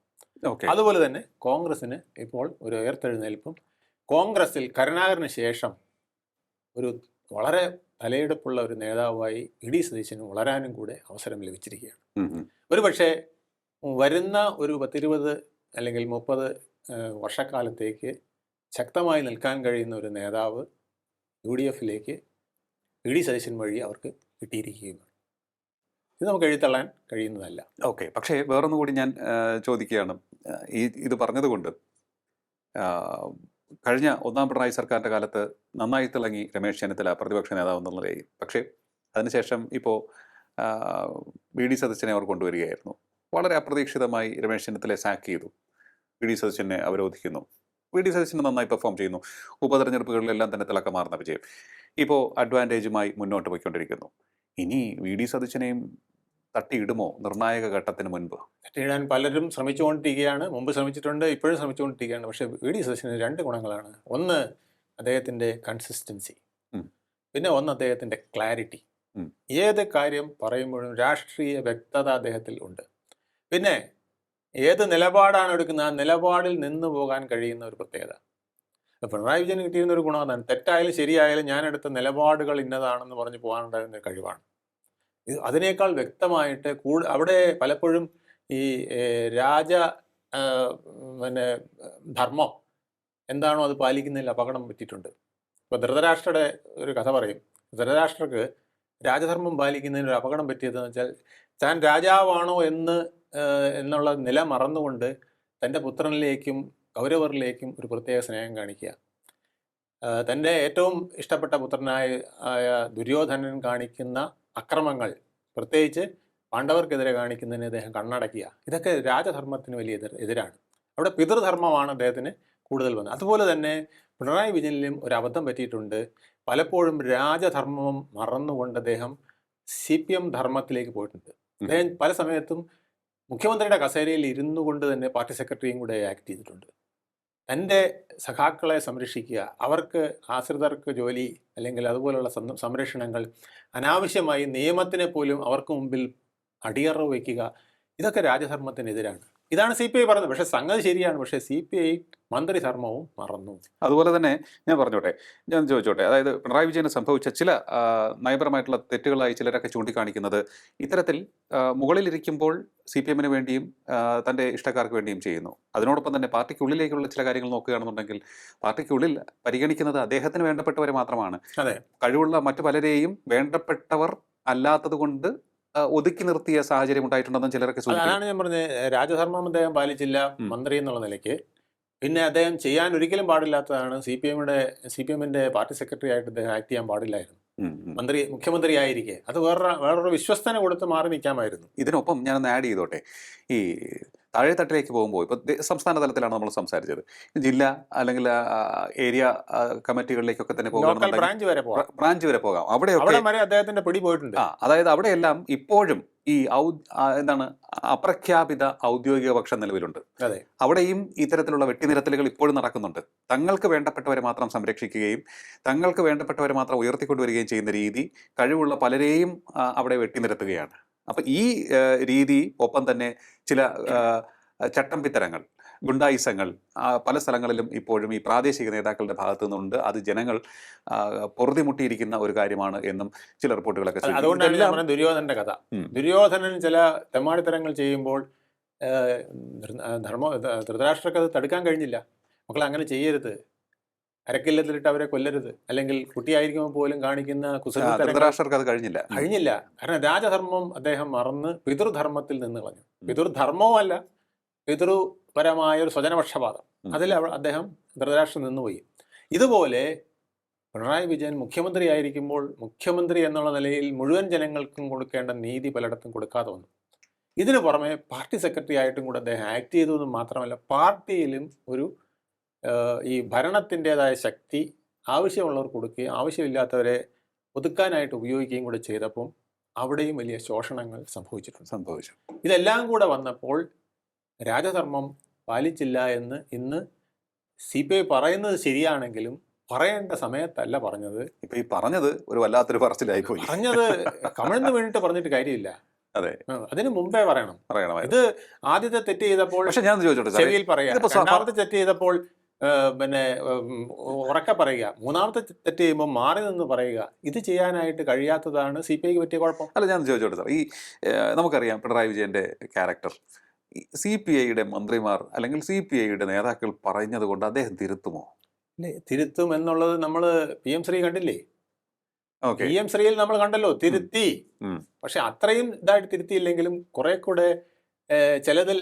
അതുപോലെ തന്നെ കോൺഗ്രസ്സിന് ഇപ്പോൾ ഒരു ഉയർത്തെഴുന്നേൽപ്പും, കോൺഗ്രസിൽ കരുണാകരന് ശേഷം ഒരു വളരെ തലയെടുപ്പുള്ള ഒരു നേതാവായി ഇ.ഡി. സതീശന് വളരാനും കൂടെ അവസരം ലഭിച്ചിരിക്കുകയാണ്. ഒരു പക്ഷേ വരുന്ന ഒരു 10-20 അല്ലെങ്കിൽ 30 വർഷക്കാലത്തേക്ക് ശക്തമായി നിൽക്കാൻ കഴിയുന്ന ഒരു നേതാവ് UDF-ലേക്ക് ഇ.ഡി. സതീശൻ വഴി അവർക്ക് കിട്ടിയിരിക്കുകയുമാണ്. ഇത് നമുക്ക് എഴുത്തള്ളാൻ കഴിയുന്നതല്ല. ഓക്കെ, പക്ഷേ വേറൊന്നുകൂടി ഞാൻ ചോദിക്കുകയാണ്. ഇത് പറഞ്ഞതുകൊണ്ട് കഴിഞ്ഞ ഒന്നാം പിണറായി സർക്കാരിൻ്റെ കാലത്ത് നന്നായി തിളങ്ങി രമേശ് ചെന്നിത്തല പ്രതിപക്ഷ നേതാവ് എന്നുള്ള നിലയിൽ. പക്ഷേ അതിനുശേഷം ഇപ്പോൾ വി.ഡി. സതീശനെ അവർ കൊണ്ടുവരികയായിരുന്നു. വളരെ അപ്രതീക്ഷിതമായി രമേശ് ചെന്നിത്തലയെ സാക്ക് ചെയ്തു, വി.ഡി. സതീശനെ അവരോധിക്കുന്നു. വി.ഡി. സതീശന് നന്നായി പെർഫോം ചെയ്യുന്നു. ഉപതെരഞ്ഞെടുപ്പുകളിലെല്ലാം തന്നെ തിളക്കമാർന്ന വിജയം. ഇപ്പോൾ അഡ്വാൻറ്റേജുമായി മുന്നോട്ട് പോയിക്കൊണ്ടിരിക്കുന്നു. ഇനി വി.ഡി. സതീശനെയും തട്ടിയിടുമോ നിർണായക ഘട്ടത്തിന് മുൻപ്? തട്ടിയിടാൻ പലരും ശ്രമിച്ചുകൊണ്ടിരിക്കുകയാണ്, മുമ്പ് ശ്രമിച്ചിട്ടുണ്ട്, ഇപ്പോഴും ശ്രമിച്ചുകൊണ്ടിരിക്കുകയാണ്. പക്ഷേ വി.ഡി. സതീശന് 2 ഗുണങ്ങളാണ്. ഒന്ന് അദ്ദേഹത്തിൻ്റെ കൺസിസ്റ്റൻസി, പിന്നെ ഒന്ന് അദ്ദേഹത്തിൻ്റെ ക്ലാരിറ്റി. ഏത് കാര്യം പറയുമ്പോഴും രാഷ്ട്രീയ വ്യക്തത അദ്ദേഹത്തിൽ ഉണ്ട്. പിന്നെ ഏത് നിലപാടാണ് എടുക്കുന്നത് ആ നിലപാടിൽ നിന്ന് പോകാൻ കഴിയുന്ന ഒരു പ്രത്യേകത. പിണറായി വിജയന് കിട്ടിയിരുന്ന ഒരു ഗുണം അതാണ്. തെറ്റായാലും ശരിയായാലും ഞാൻ എടുത്ത നിലപാടുകൾ ഇന്നതാണെന്ന് പറഞ്ഞ് പോകാനുണ്ടായിരുന്ന ഒരു കഴിവാണ്. ഇത് അതിനേക്കാൾ വ്യക്തമായിട്ട് അവിടെ പലപ്പോഴും ഈ പിന്നെ ധർമ്മം എന്താണോ അത് പാലിക്കുന്നതിൽ അപകടം പറ്റിയിട്ടുണ്ട്. ഇപ്പോൾ ധൃതരാഷ്ട്രയുടെ ഒരു കഥ പറയും. ധൃതരാഷ്ട്രക്ക് രാജധർമ്മം പാലിക്കുന്നതിന് ഒരു അപകടം പറ്റിയതെന്ന് വെച്ചാൽ താൻ രാജാവാണോ എന്നുള്ള നില മറന്നുകൊണ്ട് തൻ്റെ പുത്രനിലേക്കും കൗരവരിലേക്കും ഒരു പ്രത്യേക സ്നേഹം കാണിക്കുക. തൻ്റെ ഏറ്റവും ഇഷ്ടപ്പെട്ട പുത്രനായ ദുര്യോധനൻ കാണിക്കുന്ന അക്രമങ്ങൾ, പ്രത്യേകിച്ച് പാണ്ഡവർക്കെതിരെ കാണിക്കുന്നതിന് അദ്ദേഹം കണ്ണടക്കുക. ഇതൊക്കെ രാജധർമ്മത്തിന് വലിയ എതിരാണ്. അവിടെ പിതൃധർമ്മമാണ് അദ്ദേഹത്തിന് കൂടുതൽ വന്നത്. അതുപോലെ തന്നെ പിണറായി വിജയനിലും ഒരു അബദ്ധം പറ്റിയിട്ടുണ്ട്. പലപ്പോഴും രാജധർമ്മം മറന്നുകൊണ്ട് അദ്ദേഹം CPM ധർമ്മത്തിലേക്ക് പോയിട്ടുണ്ട്. അദ്ദേഹം പല സമയത്തും മുഖ്യമന്ത്രിയുടെ കസേരയിൽ ഇരുന്നു കൊണ്ട് തന്നെ പാർട്ടി സെക്രട്ടറിയും കൂടെ ആക്ട് ചെയ്തിട്ടുണ്ട്. തൻ്റെ സഖാക്കളെ സംരക്ഷിക്കുക, അവർക്ക് ആശ്രിതർക്ക് ജോലി അല്ലെങ്കിൽ അതുപോലുള്ള സംരക്ഷണങ്ങൾ, അനാവശ്യമായി നിയമത്തിനെ പോലും അവർക്ക് മുമ്പിൽ അടിയറവ് വയ്ക്കുക, ഇതൊക്കെ രാജധർമ്മത്തിനെതിരാണ്. ഇതാണ് CPI പറഞ്ഞത്. പക്ഷേ സംഗതി ശരിയാണ്. പക്ഷേ CPI മന്ത്രിധർമ്മവും മറന്നു. അതുപോലെ തന്നെ ഞാൻ ചോദിച്ചോട്ടെ, അതായത് പിണറായി വിജയന് സംഭവിച്ച ചില നയപരമായിട്ടുള്ള തെറ്റുകളായി ചിലരൊക്കെ ചൂണ്ടിക്കാണിക്കുന്നത് ഇത്തരത്തിൽ മുകളിലിരിക്കുമ്പോൾ CPM-ന് വേണ്ടിയും തൻ്റെ ഇഷ്ടക്കാർക്ക് വേണ്ടിയും ചെയ്യുന്നു. അതിനോടൊപ്പം തന്നെ പാർട്ടിക്കുള്ളിലേക്കുള്ള ചില കാര്യങ്ങൾ നോക്കുകയാണെന്നുണ്ടെങ്കിൽ പാർട്ടിക്കുള്ളിൽ പരിഗണിക്കുന്നത് അദ്ദേഹത്തിന് വേണ്ടപ്പെട്ടവരെ മാത്രമാണ്. അതെ, കഴിവുള്ള മറ്റു പലരെയും വേണ്ടപ്പെട്ടവർ അല്ലാത്തത് കൊണ്ട് ഒതുക്കി നിർത്തിയ സാഹചര്യം ഉണ്ടായിട്ടുണ്ടെന്നും ചിലരൊക്കെ സൂചിപ്പിക്കുന്നു. അതാണ് ഞാൻ പറഞ്ഞത്. രാജധർമ്മം അദ്ദേഹം പാലിച്ചില്ല മന്ത്രി എന്നുള്ള നിലയ്ക്ക്. പിന്നെ അദ്ദേഹം ചെയ്യാൻ ഒരിക്കലും പാടില്ലാത്തതാണ് CPM-ന്റെ പാർട്ടി സെക്രട്ടറി ആയിട്ട് അദ്ദേഹം ആക്ട് ചെയ്യാൻ പാടില്ലായിരുന്നു. മുഖ്യമന്ത്രി ആയിരിക്കെ അത് വേറൊരു വിശ്വസ്തനെ കൊടുത്ത് മാറി നിൽക്കാമായിരുന്നു. ഇതിനൊപ്പം ഞാനൊന്ന് ആഡ് ചെയ്തോട്ടെ. ഈ താഴെത്തട്ടിലേക്ക് പോകുമ്പോൾ ഇപ്പോൾ സംസ്ഥാന തലത്തിലാണ് നമ്മൾ സംസാരിച്ചത്. ജില്ല അല്ലെങ്കിൽ ഏരിയ കമ്മിറ്റികളിലേക്കൊക്കെ തന്നെ ബ്രാഞ്ച് വരെ പോകാം. അവിടെ അദ്ദേഹത്തിന്റെ പിടി പോയിട്ടുണ്ട്. അതായത് അവിടെയെല്ലാം ഇപ്പോഴും ഈ അപ്രഖ്യാപിത ഔദ്യോഗിക പക്ഷം നിലവിലുണ്ട്. അവിടെയും ഇത്തരത്തിലുള്ള വെട്ടിനിരത്തലുകൾ ഇപ്പോഴും നടക്കുന്നുണ്ട്. തങ്ങൾക്ക് വേണ്ടപ്പെട്ടവരെ മാത്രം സംരക്ഷിക്കുകയും തങ്ങൾക്ക് വേണ്ടപ്പെട്ടവരെ മാത്രം ഉയർത്തിക്കൊണ്ടുവരികയും ചെയ്യുന്ന രീതി കഴിവുള്ള പലരെയും അവിടെ വെട്ടിനിരത്തുകയാണ്. അപ്പം ഈ രീതി, ഒപ്പം തന്നെ ചില ചട്ടമ്പിത്തരങ്ങൾ, ഗുണ്ടായിസങ്ങൾ പല സ്ഥലങ്ങളിലും ഇപ്പോഴും ഈ പ്രാദേശിക നേതാക്കളുടെ ഭാഗത്തു നിന്നുണ്ട്. അത് ജനങ്ങൾ പൊറുതിമുട്ടിയിരിക്കുന്ന ഒരു കാര്യമാണ് എന്നും ചില റിപ്പോർട്ടുകളൊക്കെ. അതുകൊണ്ടാണ് ദുര്യോധനന്റെ കഥ. ദുര്യോധനൻ ചില തെമ്മാടിത്തരങ്ങൾ ചെയ്യുമ്പോൾ ധൃതരാഷ്ട്രക്ക് അത് തടുക്കാൻ കഴിഞ്ഞില്ല. മക്കൾ അങ്ങനെ ചെയ്യരുത്, അരക്കില്ലത്തിലിട്ട് അവരെ കൊല്ലരുത്, അല്ലെങ്കിൽ കുട്ടിയായിരിക്കുമ്പോൾ പോലും കാണിക്കുന്ന ധൃതരാഷ്ട്രർക്ക് അത് കഴിഞ്ഞില്ല. കാരണം രാജധർമ്മം അദ്ദേഹം മറന്ന് പിതൃധർമ്മത്തിൽ നിന്ന് കളഞ്ഞു. പിതൃധർമ്മവും അല്ല, പിതൃ പരമായ ഒരു സ്വജനപക്ഷപാതം, അതിൽ അദ്ദേഹം ധൃതരാഷ്ട്രം നിന്നുപോയി. ഇതുപോലെ പിണറായി വിജയൻ മുഖ്യമന്ത്രിയായിരിക്കുമ്പോൾ മുഖ്യമന്ത്രി എന്നുള്ള നിലയിൽ മുഴുവൻ ജനങ്ങൾക്കും കൊടുക്കേണ്ട നീതി പലയിടത്തും കൊടുക്കാതെ വന്നു. ഇതിനു പുറമെ പാർട്ടി സെക്രട്ടറി ആയിട്ടും കൂടെ അദ്ദേഹം ആക്ട് ചെയ്തു എന്ന് മാത്രമല്ല, പാർട്ടിയിലും ഒരു ഈ ഭരണത്തിൻ്റെതായ ശക്തി ആവശ്യമുള്ളവർ കൊടുക്കുകയും ആവശ്യമില്ലാത്തവരെ ഒതുക്കാനായിട്ട് ഉപയോഗിക്കുകയും കൂടെ ചെയ്തപ്പം അവിടെയും വലിയ ശോഷണങ്ങൾ സംഭവിച്ചു. ഇതെല്ലാം കൂടെ വന്നപ്പോൾ രാജധർമ്മം പാലിച്ചില്ല എന്ന് ഇന്ന് CPI പറയുന്നത് ശരിയാണെങ്കിലും പറയേണ്ട സമയത്തല്ല പറഞ്ഞത്. ഇപ്പൊ ഈ പറഞ്ഞത് ഒരു വല്ലാത്തൊരു പറച്ചിലായിപ്പോയി. പറഞ്ഞത് കമിഴ്ന്ന് വീണിട്ട് പറഞ്ഞിട്ട് കാര്യമില്ല. അതെ, അതിന് മുമ്പേ പറയണം. ഇത് ആദ്യത്തെ തെറ്റ് ചെയ്തപ്പോൾ പക്ഷെ ഞാൻ ചോദിച്ചോട്ടെ, ചെവിയിൽ പറയാം, രണ്ടാമത്തെ തെറ്റ് ചെയ്തപ്പോൾ പിന്നെ ഉറക്കെ പറയുക, മൂന്നാമത്തെ തെറ്റ് ചെയ്യുമ്പോൾ മാറി നിന്ന് പറയുക. ഇത് ചെയ്യാനായിട്ട് കഴിയാത്തതാണ് CPIക്ക് പറ്റിയ കുഴപ്പം. അല്ല, ഞാൻ ചോദിച്ചോട്ടെ സാർ, ഈ നമുക്കറിയാം പിണറായി വിജയന്റെ ക്യാരക്ടർ. CPIയുടെ മന്ത്രിമാർ അല്ലെങ്കിൽ CPIയുടെ നേതാക്കൾ പറഞ്ഞത് കൊണ്ട് അദ്ദേഹം തിരുത്തുമോ? തിരുത്തും എന്നുള്ളത് നമ്മൾ PM ശ്രീ കണ്ടില്ലേ? PM ശ്രീയിൽ നമ്മൾ കണ്ടല്ലോ, തിരുത്തി. പക്ഷെ അത്രയും ഇതായിട്ട് തിരുത്തിയില്ലെങ്കിലും കുറെ കൂടെ ചിലതിൽ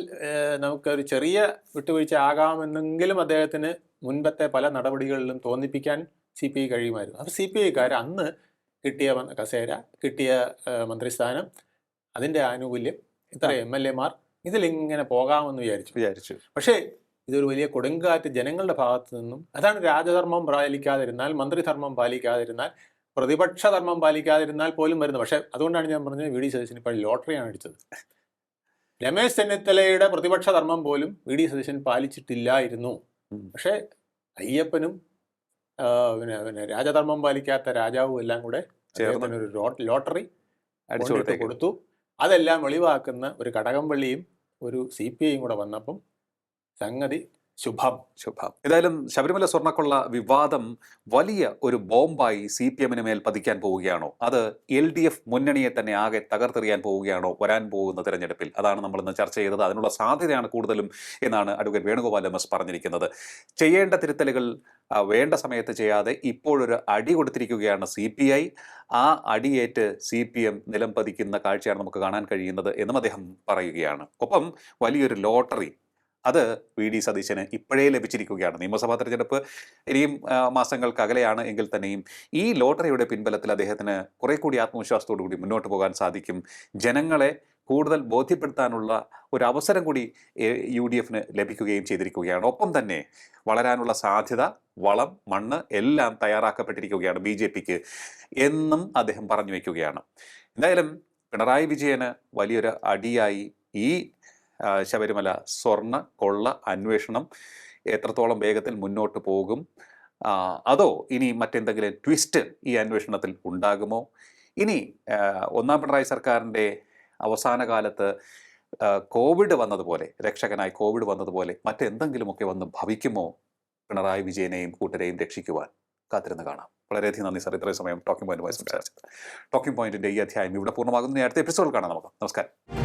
നമുക്കൊരു ചെറിയ വിട്ടുവീഴ്ച ആകാമെന്നെങ്കിലും അദ്ദേഹത്തിന് മുൻപത്തെ പല നടപടികളിലും തോന്നിപ്പിക്കാൻ CPI കഴിയുമായിരുന്നു. അപ്പോൾ CPIക്കാർ അന്ന് കിട്ടിയ കസേര, കിട്ടിയ മന്ത്രിസ്ഥാനം, അതിൻ്റെ ആനുകൂല്യം, ഇത്ര MLA മാർ, ഇതിലിങ്ങനെ പോകാമെന്ന് വിചാരിച്ചു. പക്ഷേ ഇതൊരു വലിയ കൊടുങ്കാറ്റ് ജനങ്ങളുടെ ഭാഗത്തു നിന്നും. അതാണ് രാജധർമ്മം പാലിക്കാതിരുന്നാൽ, മന്ത്രിധർമ്മം പാലിക്കാതിരുന്നാൽ, പ്രതിപക്ഷ ധർമ്മം പാലിക്കാതിരുന്നാൽ പോലും വരുന്നത്. പക്ഷേ അതുകൊണ്ടാണ് ഞാൻ പറഞ്ഞത് VD സതീശൻ ഇപ്പോൾ ലോട്ടറിയാണ് അടിച്ചത്. രമേശ് ചെന്നിത്തലയുടെ പ്രതിപക്ഷ ധർമ്മം പോലും VD സതീശൻ പാലിച്ചിട്ടില്ലായിരുന്നു. പക്ഷേ അയ്യപ്പനും പിന്നെ രാജധർമ്മം പാലിക്കാത്ത രാജാവും എല്ലാം കൂടെ ചേർന്നൊരു ലോട്ടറി കൊടുത്തു. അതെല്ലാം വെളിവാക്കുന്ന ഒരു കടകംപള്ളിയും ഒരു CPIയും കൂടെ വന്നപ്പം സംഗതി ശുഭം. ഏതായാലും ശബരിമല സ്വർണ്ണക്കൊള്ള വിവാദം വലിയ ഒരു ബോംബായി CPM-ന് മേൽ പതിക്കാൻ പോവുകയാണോ? അത് LDF മുന്നണിയെ തന്നെ ആകെ തകർത്തെറിയാൻ പോവുകയാണോ വരാൻ പോകുന്ന തെരഞ്ഞെടുപ്പിൽ? അതാണ് നമ്മൾ ഇന്ന് ചർച്ച ചെയ്തത്. അതിനുള്ള സാധ്യതയാണ് കൂടുതലും എന്നാണ് അഡ്വക്കേറ്റ് വേണുഗോപാൽ MS പറഞ്ഞിരിക്കുന്നത്. ചെയ്യേണ്ട തിരുത്തലുകൾ വേണ്ട സമയത്ത് ചെയ്യാതെ ഇപ്പോഴൊരു അടി കൊടുത്തിരിക്കുകയാണ് CPI. ആ അടിയേറ്റ് CPM നിലം പതിക്കുന്ന കാഴ്ചയാണ് നമുക്ക് കാണാൻ കഴിയുന്നത് എന്നും അദ്ദേഹം പറയുകയാണ്. ഒപ്പം വലിയൊരു ലോട്ടറി അത് VD സതീശന് ഇപ്പോഴേ ലഭിച്ചിരിക്കുകയാണ്. നിയമസഭാ തെരഞ്ഞെടുപ്പ് ഇനിയും മാസങ്ങൾക്ക് അകലെയാണ് എങ്കിൽ തന്നെയും ഈ ലോട്ടറിയുടെ പിൻബലത്തിൽ അദ്ദേഹത്തിന് കുറെ കൂടി ആത്മവിശ്വാസത്തോടു കൂടി മുന്നോട്ട് പോകാൻ സാധിക്കും. ജനങ്ങളെ കൂടുതൽ ബോധ്യപ്പെടുത്താനുള്ള ഒരു അവസരം കൂടി UDF-ന് ലഭിക്കുകയും ചെയ്തിരിക്കുകയാണ്. ഒപ്പം തന്നെ വളരാനുള്ള സാധ്യത, വളം, മണ്ണ് എല്ലാം തയ്യാറാക്കപ്പെട്ടിരിക്കുകയാണ് BJPക്ക് എന്നും അദ്ദേഹം പറഞ്ഞു വയ്ക്കുകയാണ്. എന്തായാലും പിണറായി വിജയന് വലിയൊരു അടിയായി ഈ ശബരിമല സ്വർണ്ണ കൊള്ള അന്വേഷണം എത്രത്തോളം വേഗത്തിൽ മുന്നോട്ട് പോകും, അതോ ഇനി മറ്റെന്തെങ്കിലും ട്വിസ്റ്റ് ഈ അന്വേഷണത്തിൽ ഉണ്ടാകുമോ? ഇനി ഒന്നാം പിണറായി സർക്കാരിൻ്റെ അവസാന കാലത്ത് കോവിഡ് വന്നതുപോലെ, രക്ഷകനായി കോവിഡ് വന്നതുപോലെ മറ്റെന്തെങ്കിലുമൊക്കെ വന്ന് ഭവിക്കുമോ പിണറായി വിജയനെയും കൂട്ടരെയും രക്ഷിക്കുവാൻ? കാത്തിരുന്ന് കാണാം. വളരെയധികം നന്ദി സാർ, ഇത്രയും സമയം ടോക്കിംഗ് പോയിന്റുമായി സംസാരിച്ചത്. ടോക്കിംഗ് പോയിന്റിന്റെ ഈ അധ്യായം ഇവിടെ പൂർണ്ണമാകുന്നു. അടുത്ത എപ്പിസോഡിൽ കാണാം നമുക്ക്. നമസ്കാരം.